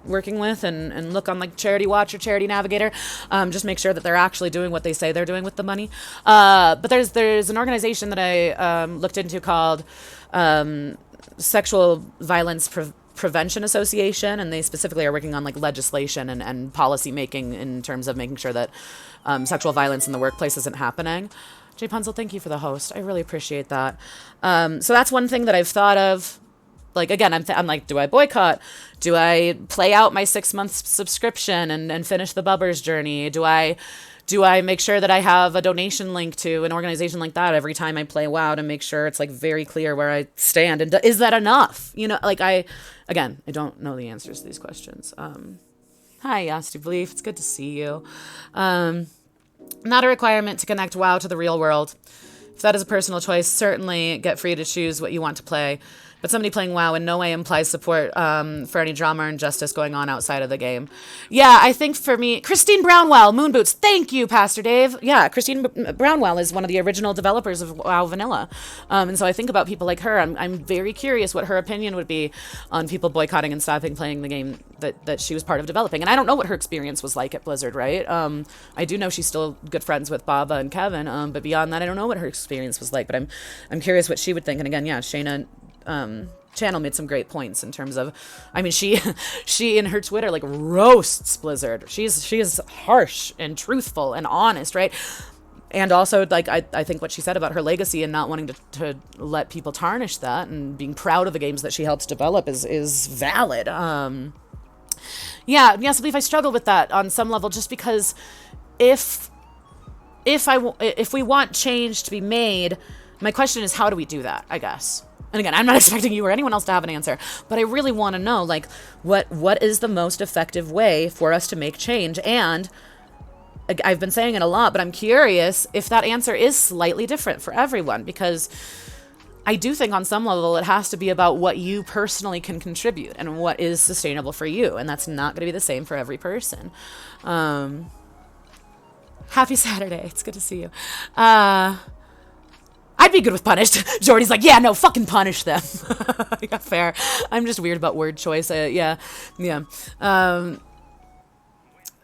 working with, and look on like Charity Watch or Charity Navigator. Just make sure that they're actually doing what they say they're doing with the money. But there's an organization that I looked into called Sexual Violence Prevention Association, and they specifically are working on like legislation and policy making in terms of making sure that sexual violence in the workplace isn't happening. Jay Punzel, thank you for the host. I really appreciate that. So that's one thing that I've thought of. Like, again, I'm like, do I boycott? Do I play out my 6-month subscription and finish the Bubbers journey? Do I make sure that I have a donation link to an organization like that every time I play WoW to make sure it's like very clear where I stand? And is that enough? You know, like I don't know the answers to these questions. Hi, Yasti Belief. It's good to see you. Not a requirement to connect WoW to the real world. If that is a personal choice, certainly get free to choose what you want to play. But somebody playing WoW in no way implies support for any drama or injustice going on outside of the game. Yeah, I think for me, Christine Brownwell, Moonboots, thank you, Pastor Dave. Yeah, Christine Brownwell is one of the original developers of WoW Vanilla. And so I think about people like her. I'm very curious what her opinion would be on people boycotting and stopping playing the game that she was part of developing. And I don't know what her experience was like at Blizzard, right? I do know she's still good friends with Baba and Kevin, but beyond that, I don't know what her experience was like. But I'm curious what she would think. And again, yeah, Shayna Channel made some great points in terms of, I mean, she in her Twitter like roasts Blizzard. She is harsh and truthful and honest, right? And also, like, I think what she said about her legacy and not wanting to let people tarnish that and being proud of the games that she helps develop is valid. Yeah, yes, I believe I struggle with that on some level, just because if we want change to be made, my question is, how do we do that, I guess? And again, I'm not expecting you or anyone else to have an answer, but I really want to know, like, what is the most effective way for us to make change? And I've been saying it a lot, but I'm curious if that answer is slightly different for everyone, because I do think on some level it has to be about what you personally can contribute and what is sustainable for you, and that's not going to be the same for every person. Happy Saturday. It's good to see you. I'd be good with punished. Jordy's like, yeah, no, fucking punish them. Yeah, fair. I'm just weird about word choice. Yeah.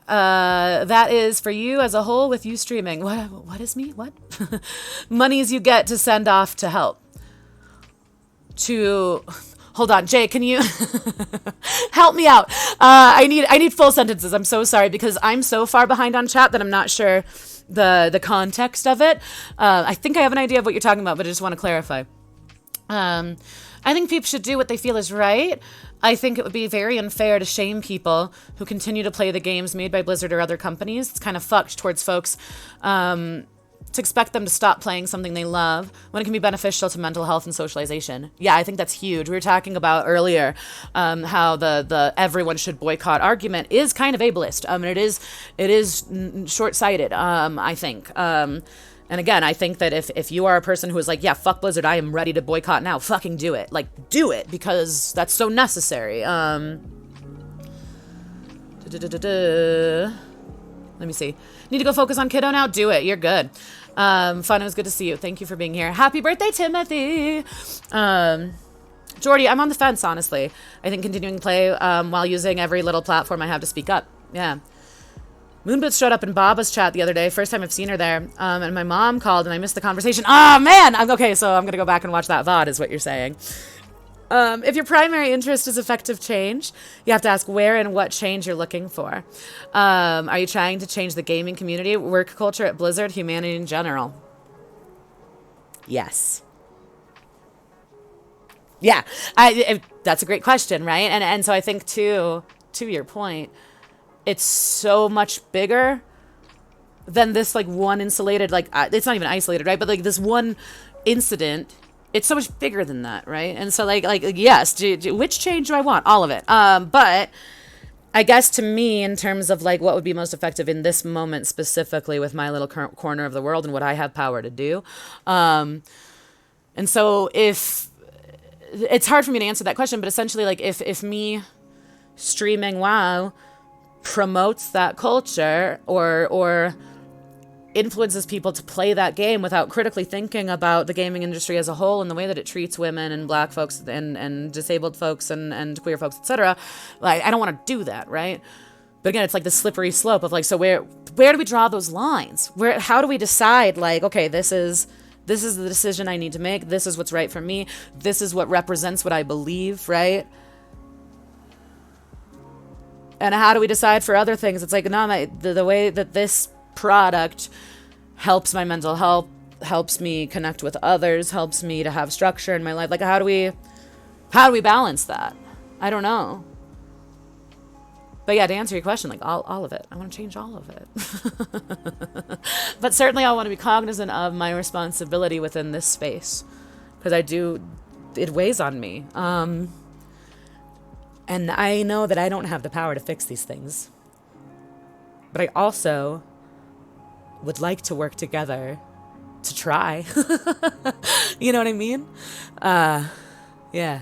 That is for you as a whole with you streaming. What is me? What? Monies you get to send off to help. to hold on, Jay, can you help me out? I need full sentences. I'm so sorry because I'm so far behind on chat that I'm not sure the context of it. I think I have an idea of what you're talking about, but I just want to clarify. I think people should do what they feel is right. I think it would be very unfair to shame people who continue to play the games made by Blizzard or other companies. It's kind of fucked towards folks to expect them to stop playing something they love when it can be beneficial to mental health and socialization. Yeah, I think that's huge. We were talking about earlier how the everyone should boycott argument is kind of ableist. And it is short-sighted, I think. And again, I think that if you are a person who is like, yeah, fuck Blizzard, I am ready to boycott now, fucking do it. Like, do it, because that's so necessary. Let me see. Need to go focus on kiddo now? Do it. You're good. Fun, it was good to see you. Thank you for being here. Happy birthday, Timothy! Jordy, I'm on the fence, honestly. I think continuing to play while using every little platform I have to speak up. Yeah. Moonboots showed up in Baba's chat the other day. First time I've seen her there. And my mom called and I missed the conversation. Oh, man! Okay, so I'm going to go back and watch that VOD is what you're saying. If your primary interest is effective change, you have to ask where and what change you're looking for. Are you trying to change the gaming community, work culture at Blizzard, humanity in general? Yes. Yeah, that's a great question, right? And so I think, to your point, it's so much bigger than this, like, one insulated, like, it's not even isolated, right? But, like, this one incident, it's so much bigger than that, right? And so, like yes, which change do I want? All of it. But I guess to me, in terms of, like, what would be most effective in this moment, specifically with my little corner of the world and what I have power to do. And so if, it's hard for me to answer that question, but essentially, like, if me streaming WoW promotes that culture or influences people to play that game without critically thinking about the gaming industry as a whole and the way that it treats women and black folks and disabled folks and queer folks, etc. Like, I don't want to do that, right? But again, it's like the slippery slope of, like, so where do we draw those lines? How do we decide, like, okay, this is the decision I need to make. This is what's right for me. This is what represents what I believe, right? And how do we decide for other things? It's like, no, the way that this product helps my mental health, helps me connect with others, helps me to have structure in my life. Like, how do we balance that? I don't know. But yeah, to answer your question, like, all of it. I want to change all of it. But certainly I want to be cognizant of my responsibility within this space. Because it weighs on me. And I know that I don't have the power to fix these things. But I also would like to work together to try. You know what I mean? Yeah.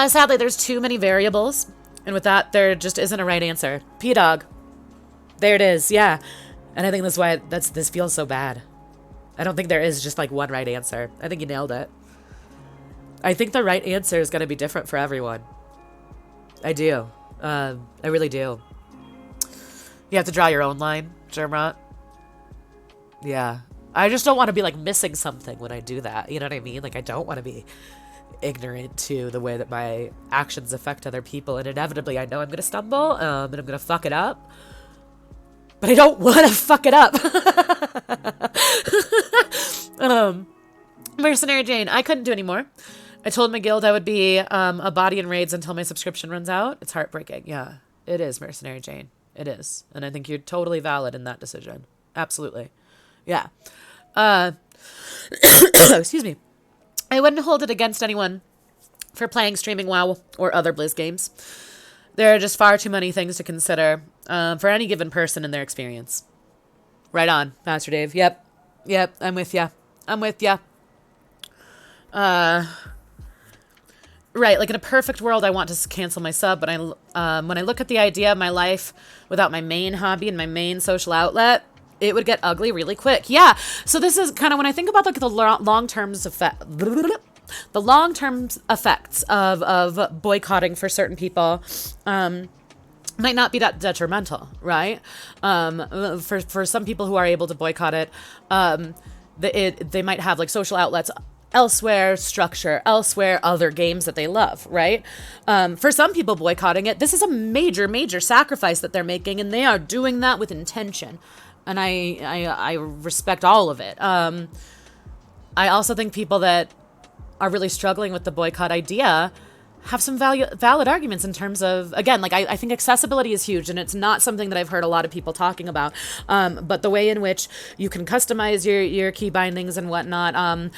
Sadly, there's too many variables. And with that, there just isn't a right answer. P-Dog. There it is, yeah. And I think that's why this feels so bad. I don't think there is just, like, one right answer. I think you nailed it. I think the right answer is going to be different for everyone. I do. I really do. You have to draw your own line, Germrot. Yeah. I just don't want to be, like, missing something when I do that. You know what I mean? Like, I don't want to be ignorant to the way that my actions affect other people. And inevitably, I know I'm going to stumble, and I'm going to fuck it up. But I don't want to fuck it up. Mercenary Jane, I couldn't do anymore. I told my guild I would be a body in raids until my subscription runs out. It's heartbreaking. Yeah, it is, Mercenary Jane. It is. And I think you're totally valid in that decision. Absolutely. Yeah. Excuse me. I wouldn't hold it against anyone for playing streaming WoW or other Blizz games. There are just far too many things to consider for any given person in their experience. Right on, Master Dave. Yep. I'm with ya. Right, like in a perfect world, I want to cancel my sub, but when I look at the idea of my life without my main hobby and my main social outlet, it would get ugly really quick. Yeah, so this is kind of when I think about, like, the long-term effects of boycotting for certain people. Might not be that detrimental, right? For some people who are able to boycott it, they might have like social outlets elsewhere, structure elsewhere, other games that they love, right? For some people boycotting it, this is a major, major sacrifice that they're making, and they are doing that with intention. And I respect all of it. I also think people that are really struggling with the boycott idea have some valid arguments in terms of, again, like I think accessibility is huge, and it's not something that I've heard a lot of people talking about. But the way in which you can customize your key bindings and whatnot, and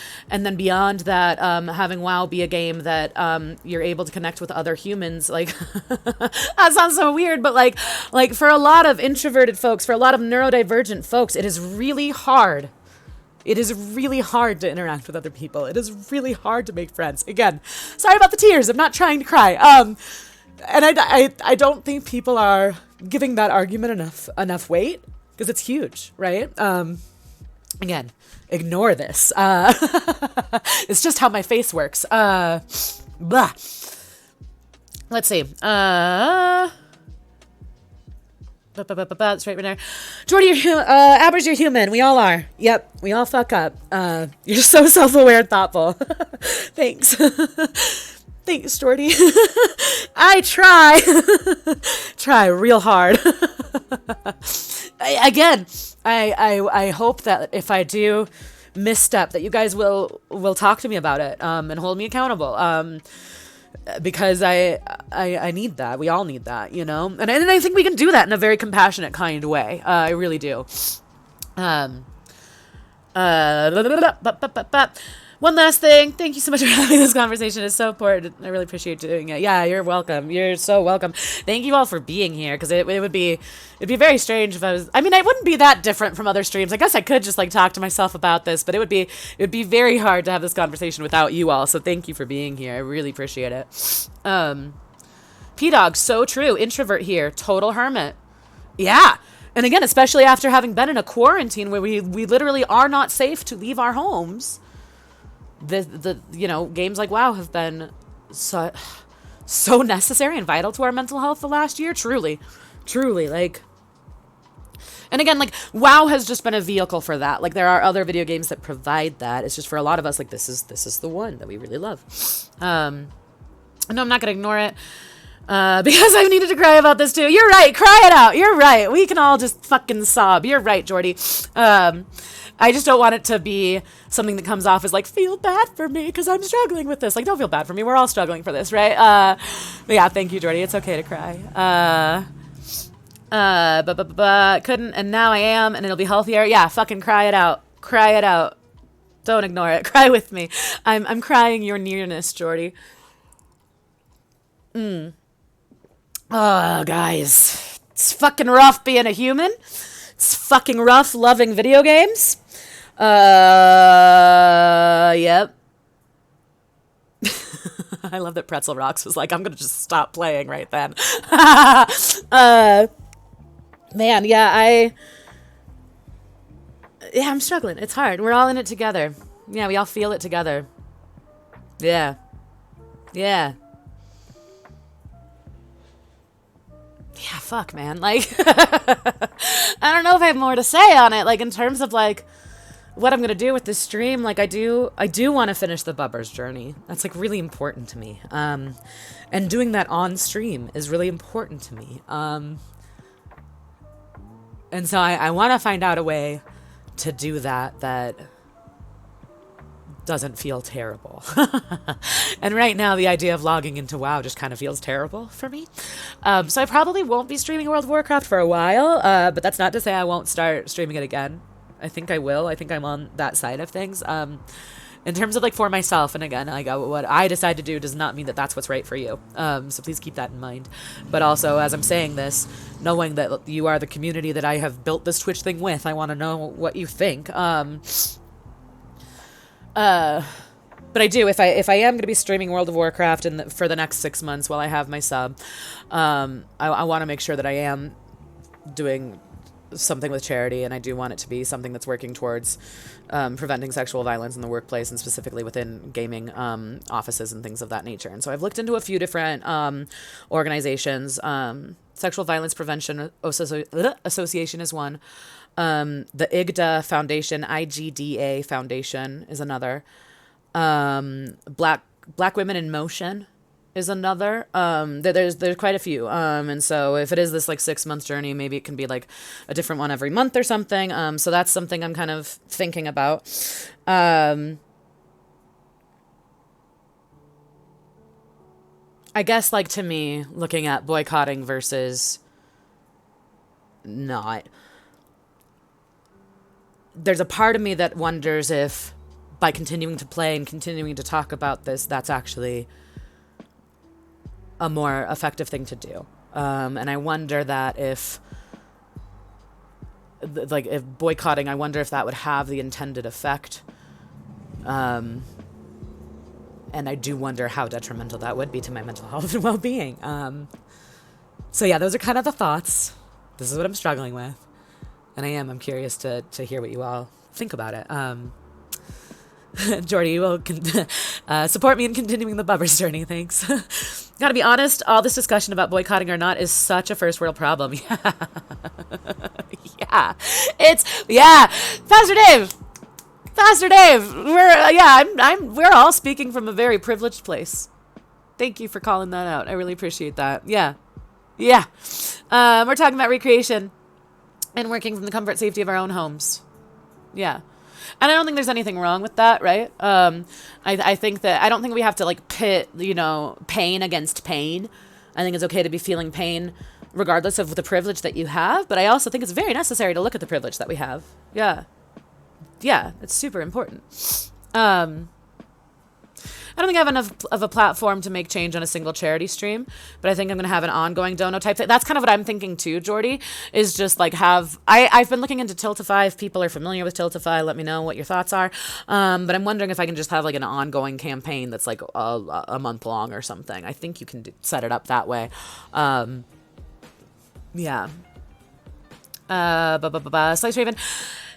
then beyond that, having WoW be a game that you're able to connect with other humans, like that sounds so weird, but like for a lot of introverted folks, for a lot of neurodivergent folks, it is really hard. It is really hard to interact with other people. It is really hard to make friends. Again, sorry about the tears. I'm not trying to cry. And I don't think people are giving that argument enough weight, because it's huge, right? Again, ignore this. It's just how my face works. Blah. Let's see. That's right there. Jordy, Abbers, you're human. We all are. Yep, we all fuck up. You're so self-aware and thoughtful. Thanks. Thanks, Jordy. I try. Try real hard. I hope that if I do misstep, that you guys will talk to me about it, and hold me accountable. Because I need that. We all need that, you know? And I think we can do that in a very compassionate, kind way. I really do. One last thing. Thank you so much for having this conversation. It's so important. I really appreciate doing it. Yeah, you're welcome. You're so welcome. Thank you all for being here, because it'd be very strange if I wouldn't be that different from other streams. I guess I could just like talk to myself about this, but it would be very hard to have this conversation without you all. So thank you for being here. I really appreciate it. P-Dog, so true. Introvert here. Total hermit. Yeah. And again, especially after having been in a quarantine where we literally are not safe to leave our homes. The games like WoW have been so necessary and vital to our mental health the last year. Truly, like. And again, like, WoW has just been a vehicle for that. Like, there are other video games that provide that. It's just for a lot of us, like, this is the one that we really love. No, I'm not gonna ignore it. Because I've needed to cry about this too. You're right. Cry it out. You're right. We can all just fucking sob. You're right, Jordy. I just don't want it to be something that comes off as like, feel bad for me because I'm struggling with this. Like, don't feel bad for me. We're all struggling for this, right? But yeah, thank you, Jordy. It's okay to cry. Couldn't, and now I am, and it'll be healthier. Yeah, fucking cry it out. Cry it out. Don't ignore it. Cry with me. I'm crying your nearness, Jordy. Oh, guys. It's fucking rough being a human. It's fucking rough loving video games. Yep. I love that Pretzel Rocks was like, I'm gonna just stop playing right then. Man, yeah, I'm struggling. It's hard. We're all in it together. Yeah, we all feel it together. Yeah. Yeah, fuck, man. Like, I don't know if I have more to say on it. Like, in terms of, like, what I'm going to do with this stream. Like, I do want to finish the Bubber's journey. That's, like, really important to me. And doing that on stream is really important to me. And so I want to find out a way to do that doesn't feel terrible. And right now, the idea of logging into WoW just kind of feels terrible for me. So I probably won't be streaming World of Warcraft for a while, but that's not to say I won't start streaming it again. I think I will. I think I'm on that side of things. In terms of, like, for myself, and again, like, what I decide to do does not mean that that's what's right for you. So please keep that in mind. But also, as I'm saying this, knowing that you are the community that I have built this Twitch thing with, I want to know what you think. But I do, if I am going to be streaming World of Warcraft for the next 6 months while I have my sub, I want to make sure that I am doing something with charity, and I do want it to be something that's working towards preventing sexual violence in the workplace, and specifically within gaming offices and things of that nature. And so I've looked into a few different organizations. Sexual Violence Prevention Association is one. The IGDA Foundation, IGDA Foundation is another. Black Women in Motion is another. There's quite a few. And so if it is this like 6 month journey, maybe it can be like a different one every month or something. So that's something I'm kind of thinking about. I guess, like, to me, looking at boycotting versus not, there's a part of me that wonders if by continuing to play and continuing to talk about this, that's actually a more effective thing to do. And I wonder that if boycotting, I wonder if that would have the intended effect. And I do wonder how detrimental that would be to my mental health and well-being. So yeah, those are kind of the thoughts. This is what I'm struggling with. And I'm curious to hear what you all think about it. Jordy, you will support me in continuing the Bubbers journey. Thanks. Gotta be honest, all this discussion about boycotting or not is such a first world problem. Yeah. Pastor Dave, we're all speaking from a very privileged place. Thank you for calling that out. I really appreciate that. Yeah. We're talking about recreation and working from the comfort safety of our own homes. Yeah. And I don't think there's anything wrong with that, right? I think that I don't think we have to like pit, pain against pain. I think it's okay to be feeling pain regardless of the privilege that you have, but I also think it's very necessary to look at the privilege that we have. Yeah, it's super important. I don't think I have enough of a platform to make change on a single charity stream, but I think I'm going to have an ongoing dono type thing. That's kind of what I'm thinking too, Jordy, is just like I've been looking into Tiltify. If people are familiar with Tiltify, let me know what your thoughts are. But I'm wondering if I can just have like an ongoing campaign that's like a month long or something. I think you can set it up that way. Yeah. Slice Raven, I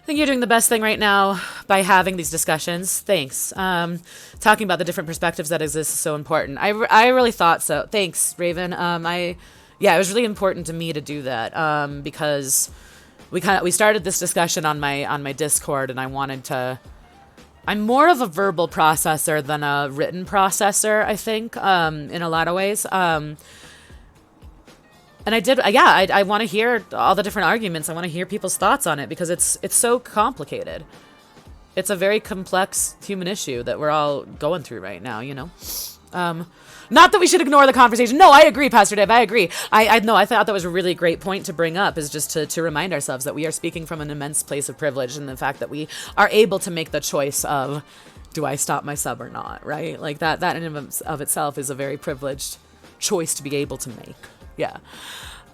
think you're doing the best thing right now by having these discussions. Thanks. Talking about the different perspectives that exist is so important. I really thought so. Thanks, Raven. It was really important to me to do that because we started this discussion on my Discord, and I'm more of a verbal processor than a written processor, I think, in a lot of ways. And I want to hear all the different arguments. I want to hear people's thoughts on it because it's so complicated. It's a very complex human issue that we're all going through right now, Not that we should ignore the conversation. No, I agree, Pastor Dave. I agree. I thought that was a really great point to bring up, is just to remind ourselves that we are speaking from an immense place of privilege, and the fact that we are able to make the choice of, do I stop my sub or not, right? Like that in and of itself is a very privileged choice to be able to make. Yeah.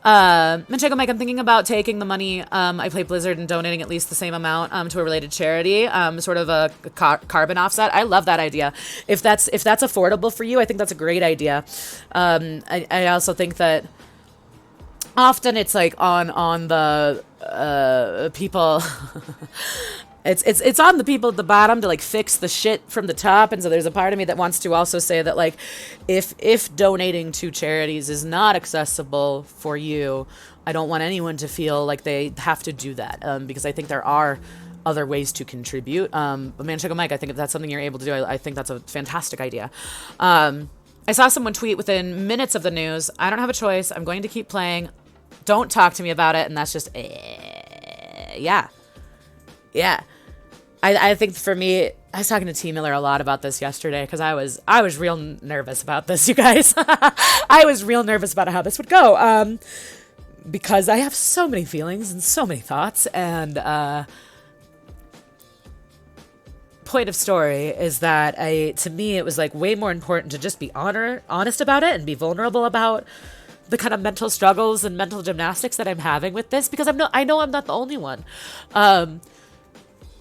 Manchego Mike, I'm thinking about taking the money I play Blizzard and donating at least the same amount to a related charity, sort of a carbon offset. I love that idea. If that's affordable for you, I think that's a great idea. I also think that often it's like on the people. It's on the people at the bottom to like fix the shit from the top, and so there's a part of me that wants to also say that like if donating to charities is not accessible for you, I don't want anyone to feel like they have to do that, because I think there are other ways to contribute. But Manchego Mike, I think if that's something you're able to do, I think that's a fantastic idea. I saw someone tweet within minutes of the news, I don't have a choice, I'm going to keep playing, don't talk to me about it, and that's just yeah. I think for me, I was talking to T Miller a lot about this yesterday because I was real nervous about this, you guys. I was real nervous about how this would go, because I have so many feelings and so many thoughts, and point of story is that to me it was like way more important to just be honest about it and be vulnerable about the kind of mental struggles and mental gymnastics that I'm having with this, because I know I'm not the only one.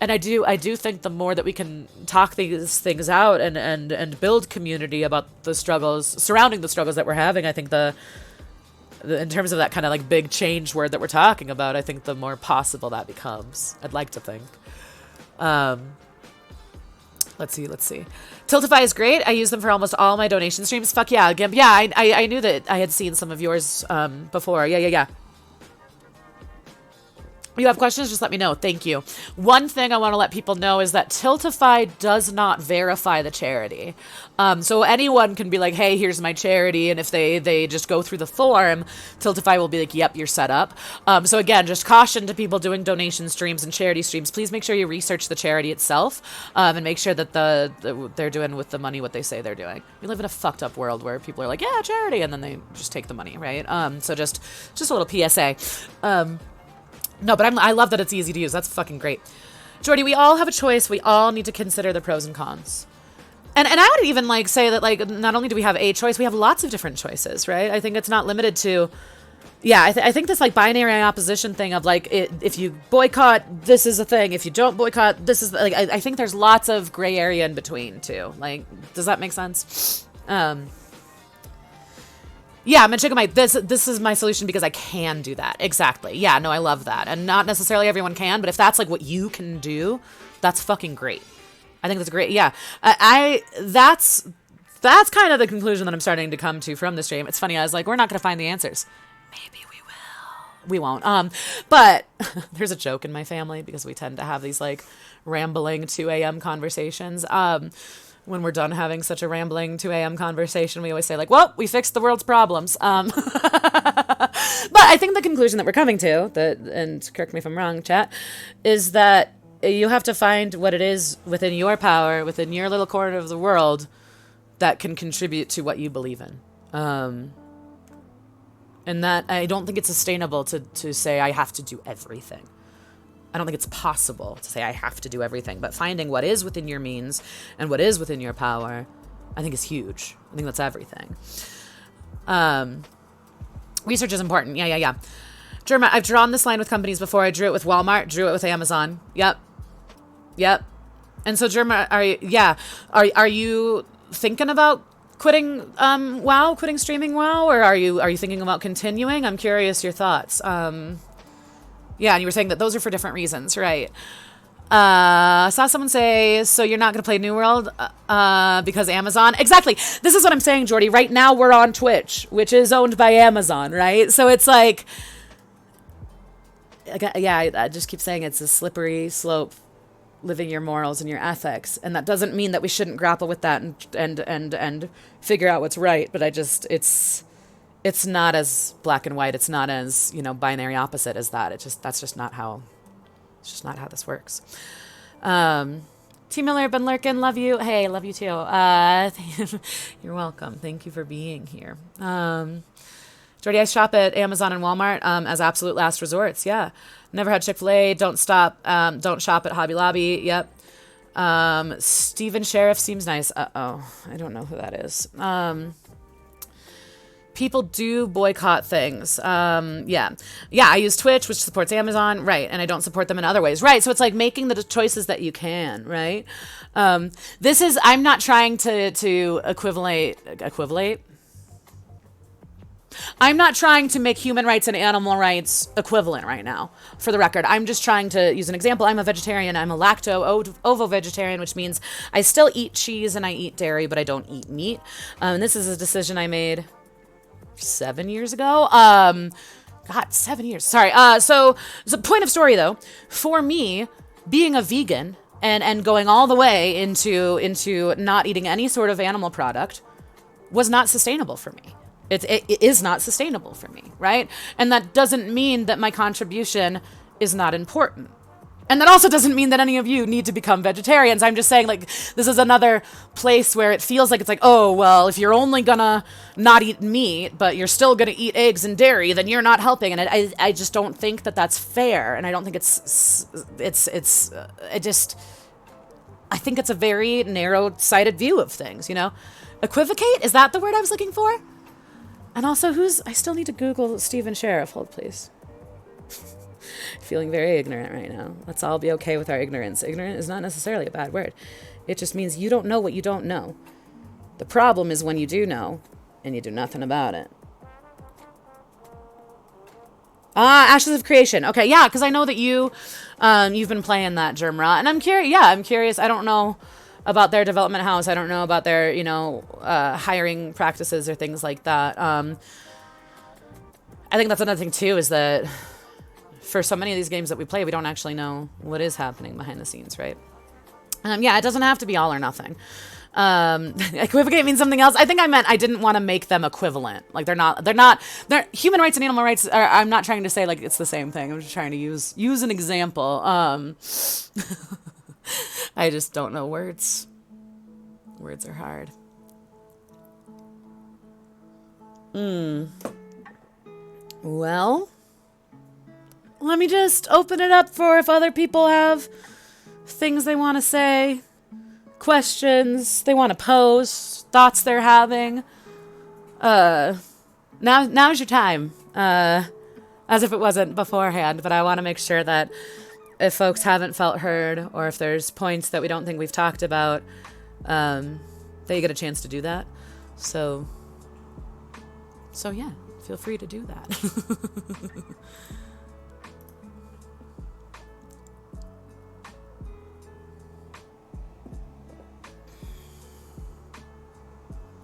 And I do think the more that we can talk these things out and build community about the struggles surrounding the struggles that we're having, I think in terms of that kind of like big change word that we're talking about, I think the more possible that becomes. I'd like to think. Let's see. Tiltify is great. I use them for almost all my donation streams. Fuck yeah, Gimp. Yeah, I knew that I had seen some of yours before. Yeah. You have questions? Just let me know. Thank you. One thing I want to let people know is that Tiltify does not verify the charity. So anyone can be like, hey, here's my charity. And if they just go through the form, Tiltify will be like, yep, you're set up. So again, just caution to people doing donation streams and charity streams. Please make sure you research the charity itself and make sure that they're doing with the money what they say they're doing. We live in a fucked up world where people are like, yeah, charity. And then they just take the money, right? So just a little PSA. No, but I love that it's easy to use. That's fucking great. Jordy, we all have a choice. We all need to consider the pros and cons. And I would even like say that like not only do we have a choice, we have lots of different choices, right? I think it's not limited to, yeah, I think this like binary opposition thing of like if you boycott, this is a thing. If you don't boycott, this is like I think there's lots of gray area in between too. Like, does that make sense? Yeah, I'm gonna check my this is my solution because I can do that. Exactly. Yeah, no, I love that. And not necessarily everyone can, but if that's like what you can do, that's fucking great. I think that's great. Yeah. That's kind of the conclusion that I'm starting to come to from the stream. It's funny, I was like, we're not gonna find the answers. Maybe we will. We won't. But there's a joke in my family because we tend to have these like rambling 2 a.m. conversations. When we're done having such a rambling 2 a.m. conversation, we always say like, well, we fixed the world's problems. But I think the conclusion that we're coming to, and correct me if I'm wrong, chat, is that you have to find what it is within your power, within your little corner of the world, that can contribute to what you believe in. And that I don't think it's sustainable to say I have to do everything. I don't think it's possible to say I have to do everything, but finding what is within your means and what is within your power, I think is huge. I think that's everything. Research is important. Yeah. Germa, I've drawn this line with companies before. I drew it with Walmart, drew it with Amazon. Yep. And so Germa, are you thinking about quitting WoW, quitting streaming WoW, or are you thinking about continuing? I'm curious your thoughts. Yeah, and you were saying that those are for different reasons, right? Saw someone say, so you're not going to play New World because Amazon? Exactly. This is what I'm saying, Jordy. Right now we're on Twitch, which is owned by Amazon, right? So it's like, yeah, I just keep saying it's a slippery slope, living your morals and your ethics. And that doesn't mean that we shouldn't grapple with that and figure out what's right. But it's not as black and white. It's not as, binary opposite as that. That's just not how this works. T Miller, been lurking. Love you. Hey, love you too. You're welcome. Thank you for being here. Jordy, I shop at Amazon and Walmart as absolute last resorts. Yeah. Never had Chick-fil-A. Don't shop at Hobby Lobby. Yep. Steven Sheriff seems nice. Uh-oh. I don't know who that is. People do boycott things. Yeah, I use Twitch, which supports Amazon, right, and I don't support them in other ways, right? So it's like making the choices that you can, right? I'm not trying to equivalate. I'm not trying to make human rights and animal rights equivalent right now, for the record. I'm just trying to use an example. I'm a vegetarian. I'm a lacto-ovo-vegetarian, which means I still eat cheese and I eat dairy, but I don't eat meat. And this is a decision I made 7 years ago. God, 7 years. Sorry. So point of story though, for me, being a vegan and going all the way into not eating any sort of animal product was not sustainable for me. It is not sustainable for me, right? And that doesn't mean that my contribution is not important. And that also doesn't mean that any of you need to become vegetarians. I'm just saying, like, this is another place where it feels like it's like, oh, well, if you're only gonna not eat meat, but you're still gonna eat eggs and dairy, then you're not helping. And I just don't think that that's fair. And I don't think I think it's a very narrow-sighted view of things, Equivocate? Is that the word I was looking for? And also, I still need to Google Steven Sheriff. Hold, please. Feeling very ignorant right now. Let's all be okay with our ignorance. Ignorant is not necessarily a bad word. It just means you don't know what you don't know. The problem is when you do know and you do nothing about it. Ashes of Creation. Okay, because I know that you've been playing that, Germra, and I'm curious. I don't know about their development house. I don't know about their, hiring practices or things like that. I think that's another thing too, is that for so many of these games that we play, we don't actually know what is happening behind the scenes, right? Yeah, it doesn't have to be all or nothing. Equivocate means something else. I think I meant I didn't want to make them equivalent. Like they're human rights and animal rights are, I'm not trying to say like it's the same thing. I'm just trying to use an example. I just don't know words. Words are hard. Well, let me just open it up for if other people have things they want to say, questions they want to pose, thoughts they're having. Now's your time. As if it wasn't beforehand, but I want to make sure that if folks haven't felt heard, or if there's points that we don't think we've talked about, that you get a chance to do that. So yeah, feel free to do that.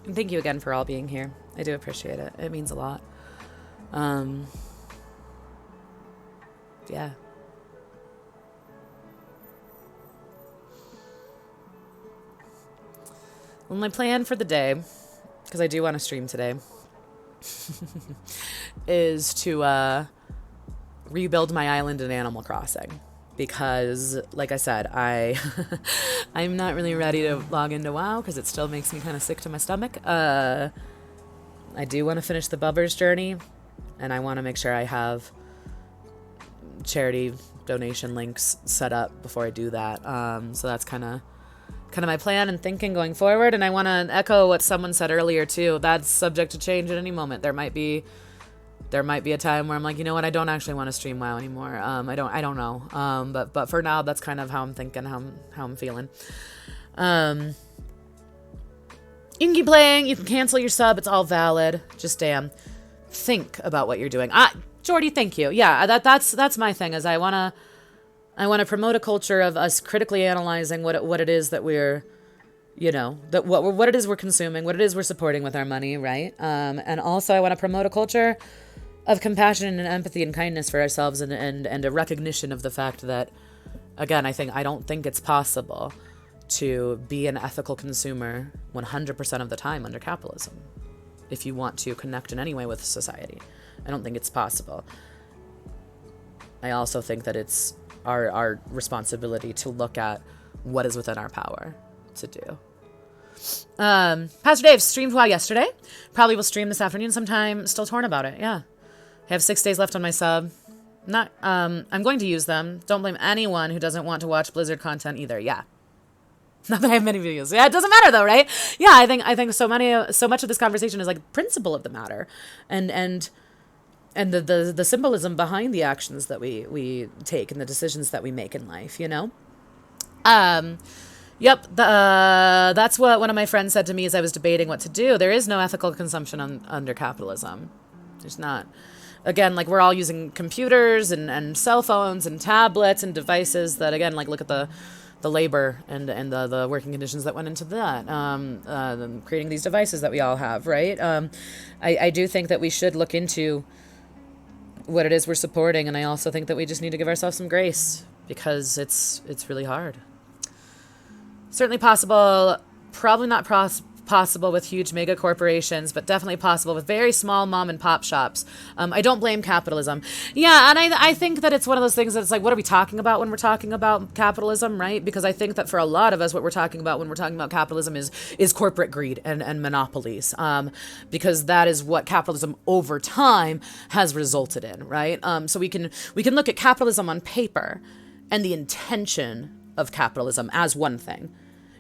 And thank you again for all being here. I do appreciate it. It means a lot. Yeah. Well, my plan for the day, because I do want to stream today, is to rebuild my island in Animal Crossing. Because, like I said, I'm not really ready to log into WoW because it still makes me kind of sick to my stomach. I do want to finish the Bubber's journey, and I want to make sure I have charity donation links set up before I do that. So that's kind of my plan and thinking going forward. And I want to echo what someone said earlier too. That's subject to change at any moment. There might be a time where I'm like, you know what, I don't actually want to stream WoW anymore. I don't know. But for now, that's kind of how I'm thinking, how I'm feeling. You can keep playing. You can cancel your sub. It's all valid. Just think about what you're doing. Jordy, thank you. Yeah, that's my thing. Is I wanna promote a culture of us critically analyzing what it is that we're, that what it is we're consuming, what it is we're supporting with our money, right? And also I want to promote a culture of compassion and empathy and kindness for ourselves, and a recognition of the fact that, again, I don't think it's possible to be an ethical consumer 100% of the time under capitalism if you want to connect in any way with society. I don't think it's possible. I also think that it's our responsibility to look at what is within our power to do. Pastor Dave streamed WoW yesterday. Probably will stream this afternoon sometime. Still torn about it. Yeah. I have 6 days left on my sub. I'm going to use them. Don't blame anyone who doesn't want to watch Blizzard content either. Yeah. Not that I have many videos. Yeah, it doesn't matter though, right? Yeah, I think so much of this conversation is like principle of the matter, and the symbolism behind the actions that we take and the decisions that we make in life, Yep. That's what one of my friends said to me as I was debating what to do. There is no ethical consumption under capitalism. There's not. Again, like, we're all using computers and cell phones and tablets and devices that, again, like, look at the labor and the working conditions that went into that, creating these devices that we all have, right? I do think that we should look into what it is we're supporting, and I also think that we just need to give ourselves some grace, because it's really hard. Certainly possible, probably not possible with huge mega corporations, but definitely possible with very small mom and pop shops. I don't blame capitalism. Yeah, and I think that it's one of those things that it's like, what are we talking about when we're talking about capitalism, right? Because I think that for a lot of us, what we're talking about when we're talking about capitalism is corporate greed and monopolies, because that is what capitalism over time has resulted in, right? So we can look at capitalism on paper and the intention of capitalism as one thing.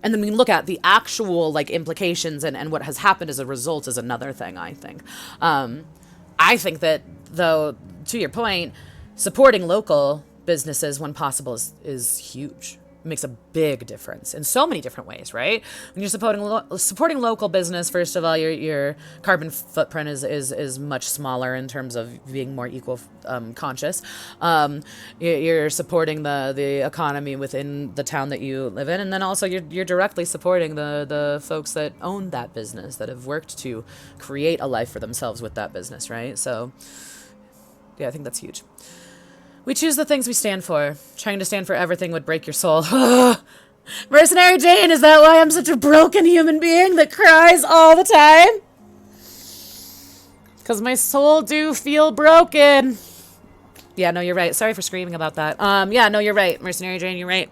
And then we can look at the actual implications and what has happened as a result is another thing, I think. I think that, though, to your point, supporting local businesses when possible is huge. makes a big difference in so many different ways, right? When you're supporting local business, first of all, your carbon footprint is much smaller in terms of being more eco conscious. You're supporting the economy within the town that you live in, and then also you're directly supporting the folks that own that business, that have worked to create a life for themselves with that business, right? So yeah, I think that's huge. We choose the things we stand for. Trying to stand for everything would break your soul. Mercenary Jane, is that why I'm such a broken human being that cries all the time? Because my soul do feel broken. Yeah, no, you're right. Sorry for screaming about that. Yeah, no, you're right. Mercenary Jane, you're right.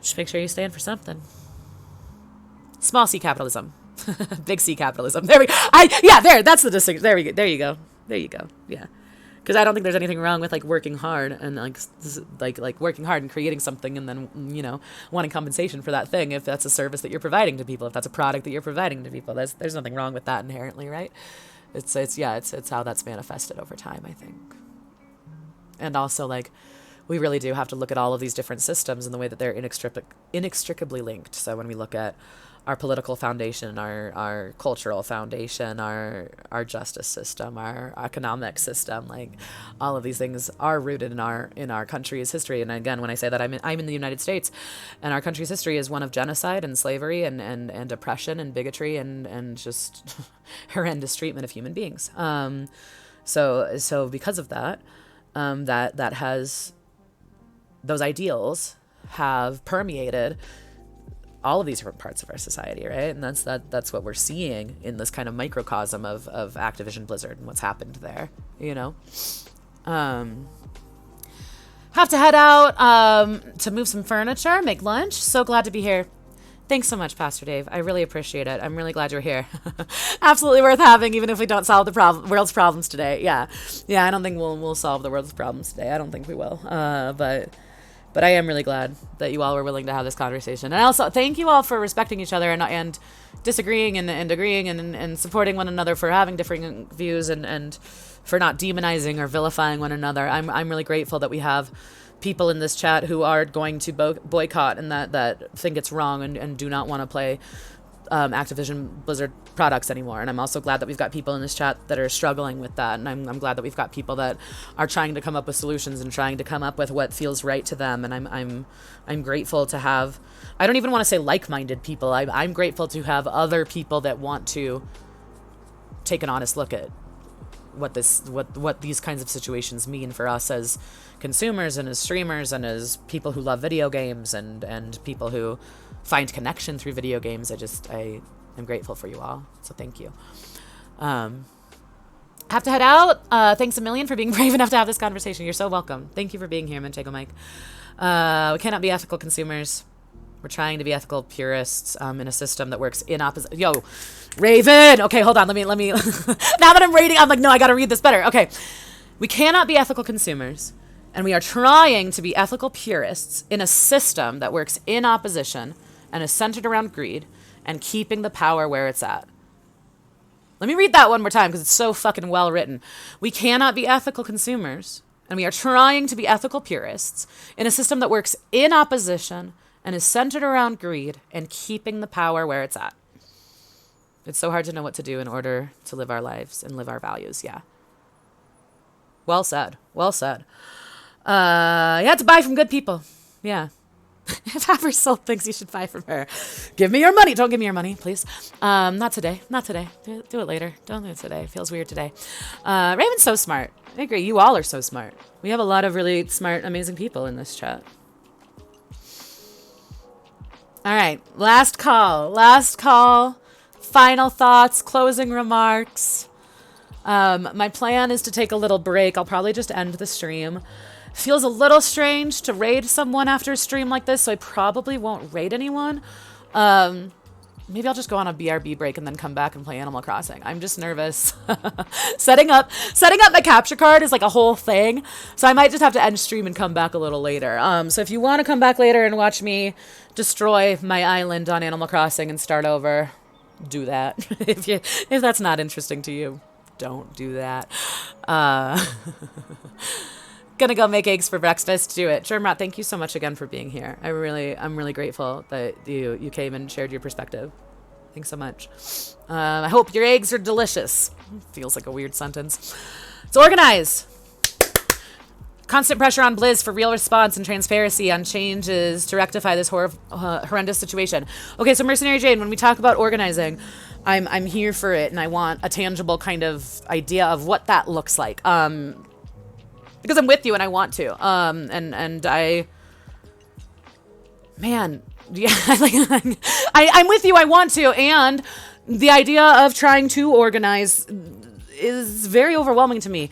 Just make sure you stand for something. Small C capitalism. Big C capitalism. There we go. That's the distinction. There you go. Yeah. Because I don't think there's anything wrong with like working hard and like working hard and creating something and then, you know, wanting compensation for that thing if that's a service that you're providing to people, if that's a product that you're providing to people. There's nothing wrong with that inherently, right? It's how that's manifested over time, I think. And also, like, we really do have to look at all of these different systems and the way that they're inextricably linked. So when we look at our political foundation, our cultural foundation, our justice system, our economic system, like all of these things are rooted in our country's history. And again, when I say that, I'm in the United States, and our country's history is one of genocide and slavery and oppression and bigotry and just horrendous treatment of human beings. So because of that, that has, those ideals have permeated all of these different parts of our society, right? And that's what we're seeing in this kind of microcosm of Activision Blizzard and what's happened there, you know? Have to head out to move some furniture, make lunch. So glad to be here. Thanks so much, Pastor Dave. I really appreciate it. I'm really glad you're here. Absolutely worth having, even if we don't solve the world's problems today. Yeah, I don't think we'll solve the world's problems today. I don't think we will. But I am really glad that you all were willing to have this conversation. And also, thank you all for respecting each other and disagreeing and agreeing and supporting one another, for having differing views and for not demonizing or vilifying one another. I'm really grateful that we have people in this chat who are going to boycott and that think it's wrong and do not want to play Activision Blizzard products anymore. And I'm also glad that we've got people in this chat that are struggling with that. And I'm glad that we've got people that are trying to come up with solutions and trying to come up with what feels right to them. And I'm grateful to have, I don't even want to say like-minded people. I'm grateful to have other people that want to take an honest look at what these kinds of situations mean for us as consumers and as streamers and as people who love video games and people who find connection through video games. I'm grateful for you all. So thank you. Have to head out. Thanks a million for being brave enough to have this conversation. You're so welcome. Thank you for being here, Manchego Mike. We cannot be ethical consumers. We're trying to be ethical purists in a system that works in opposite. Yo, Raven. Okay, hold on. Let me. Now that I'm reading, I'm like, no, I got to read this better. Okay. We cannot be ethical consumers, and we are trying to be ethical purists in a system that works in opposition and is centered around greed and keeping the power where it's at. Let me read that one more time because it's so fucking well written. We cannot be ethical consumers, and we are trying to be ethical purists in a system that works in opposition and is centered around greed and keeping the power where it's at. It's so hard to know what to do in order to live our lives and live our values. Yeah. Well said. Well said. You have to buy from good people. Yeah. If ever Soul thinks you should buy from her, give me your money. Don't give me your money, please. Not today. Not today. Do it later. Don't do it today. It feels weird today. Raven's so smart. I agree. You all are so smart. We have a lot of really smart, amazing people in this chat. All right. Last call. Last call. Final thoughts. Closing remarks. My plan is to take a little break. I'll probably just end the stream. Feels a little strange to raid someone after a stream like this, so I probably won't raid anyone. Maybe I'll just go on a BRB break and then come back and play Animal Crossing. I'm just nervous. Setting up my capture card is like a whole thing, so I might just have to end stream and come back a little later. So if you want to come back later and watch me destroy my island on Animal Crossing and start over, do that. If that's not interesting to you, don't do that. Gonna go make eggs for breakfast. Do it. Shermrat, thank you so much again for being here. I'm really grateful that you came and shared your perspective. Thanks so much. I hope your eggs are delicious. Feels like a weird sentence. Let's organize. Constant pressure on Blizz for real response and transparency on changes to rectify this horrendous situation. Okay, so Mercenary Jane, when we talk about organizing, I'm here for it, and I want a tangible kind of idea of what that looks like. Because I'm with you and I want to. Man, yeah, I'm with you. I want to, and the idea of trying to organize is very overwhelming to me.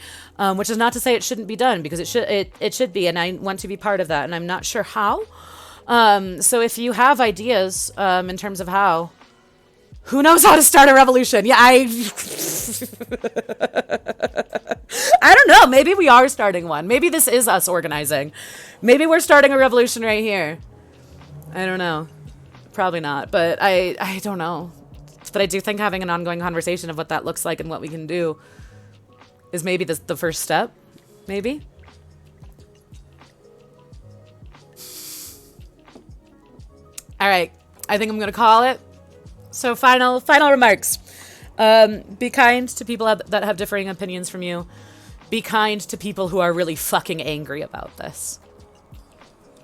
Which is not to say it shouldn't be done, because it should be, and I want to be part of that, and I'm not sure how. So if you have ideas in terms of how, who knows how to start a revolution? Yeah, I don't know. Maybe we are starting one. Maybe this is us organizing. Maybe we're starting a revolution right here. I don't know. Probably not, but I don't know. But I do think having an ongoing conversation of what that looks like and what we can do is maybe the first step. Maybe. All right. I think I'm going to call it. So final remarks. Be kind to people that have differing opinions from you. Be kind to people who are really fucking angry about this.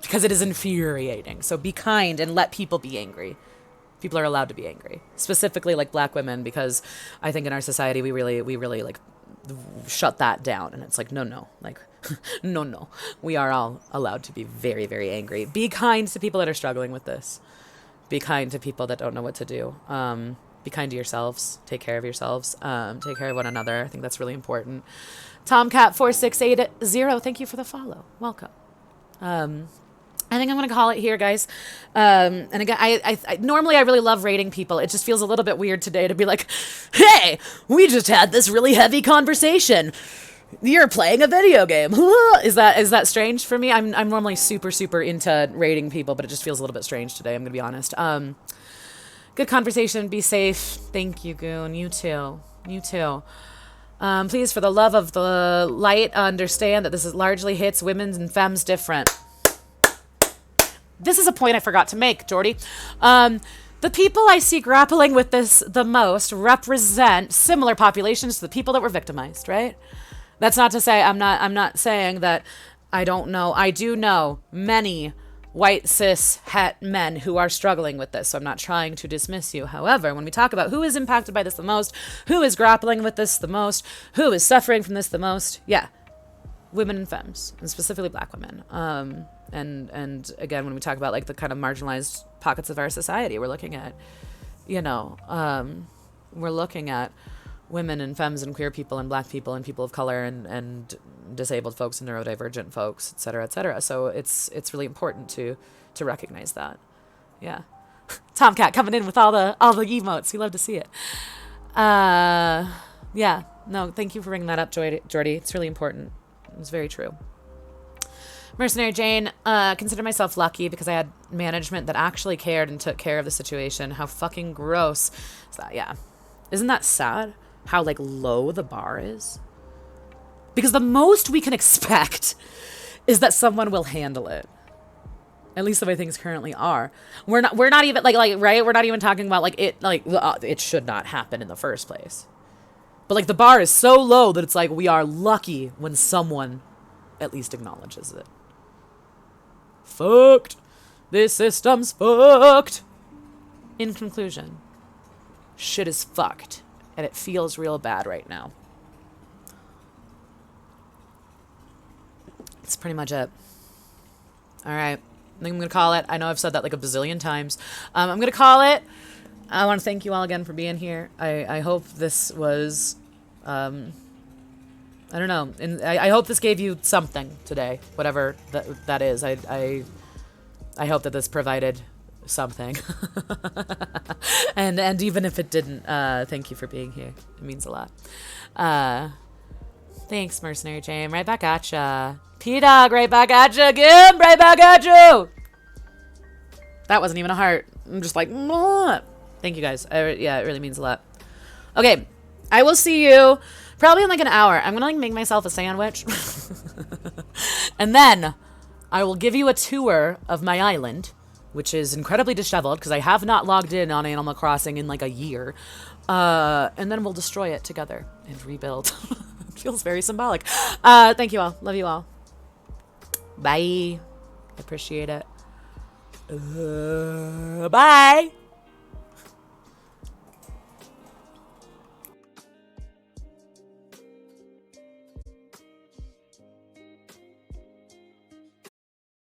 Because it is infuriating. So be kind and let people be angry. People are allowed to be angry. Specifically like black women, because I think in our society we really like shut that down, and it's like no, like no, we are all allowed to be very, very angry. Be kind to people that are struggling with this. Be kind to people that don't know what to do. Be kind to yourselves. Take care of yourselves. Take care of one another. I think that's really important. Tomcat4680, thank you for the follow. Welcome. I think I'm going to call it here, guys. And again, I normally I really love rating people. It just feels a little bit weird today to be like, hey, we just had this really heavy conversation. You're playing a video game. Is that strange for me? I'm normally super into rating people, but it just feels a little bit strange today. I'm going to be honest. Good conversation. Be safe. Thank you, Goon. You too. Please, for the love of the light, understand that this is largely hits women's and femmes different. This is a point I forgot to make, Jordy. The people I see grappling with this the most represent similar populations to the people that were victimized, right? That's not to say I'm not saying that I don't know. I do know many white cis het men who are struggling with this, so I'm not trying to dismiss you. However, when we talk about who is impacted by this the most, who is grappling with this the most, who is suffering from this the most, yeah, women and femmes, and specifically black women. And again, when we talk about like the kind of marginalized pockets of our society, we're looking at, we're looking at women and femmes and queer people and black people and people of color and disabled folks and neurodivergent folks, et cetera, et cetera. So it's really important to recognize that. Yeah. Tomcat coming in with all the emotes. We love to see it. Yeah. No, thank you for bringing that up, Jordy. It's really important. It's very true. Mercenary Jane, consider myself lucky because I had management that actually cared and took care of the situation. How fucking gross is that? Yeah. Isn't that sad? How like low the bar is? Because the most we can expect is that someone will handle it. At least the way things currently are. We're not even like right? We're not even talking about it should not happen in the first place. But like the bar is so low that it's like we are lucky when someone at least acknowledges it. Fucked. This system's fucked. In conclusion, shit is fucked, and it feels real bad right now. That's pretty much it. All right. I think I'm going to call it. I know I've said that like a bazillion times. I'm going to call it. I want to thank you all again for being here. I hope this was... I don't know. And I hope this gave you something today, whatever that is. I hope that this provided something. and even if it didn't, thank you for being here. It means a lot. Thanks, Mercenary Jane. Right back at ya. P-Dog, right back at you again. Right back at you. That wasn't even a heart. I'm just like, mwah. Thank you guys. Yeah, it really means a lot. Okay, I will see you probably in like an hour. I'm gonna like make myself a sandwich. And then I will give you a tour of my island, which is incredibly disheveled because I have not logged in on Animal Crossing in like a year. And then we'll destroy it together and rebuild. It feels very symbolic. Thank you all. Love you all. Bye. Appreciate it. Bye.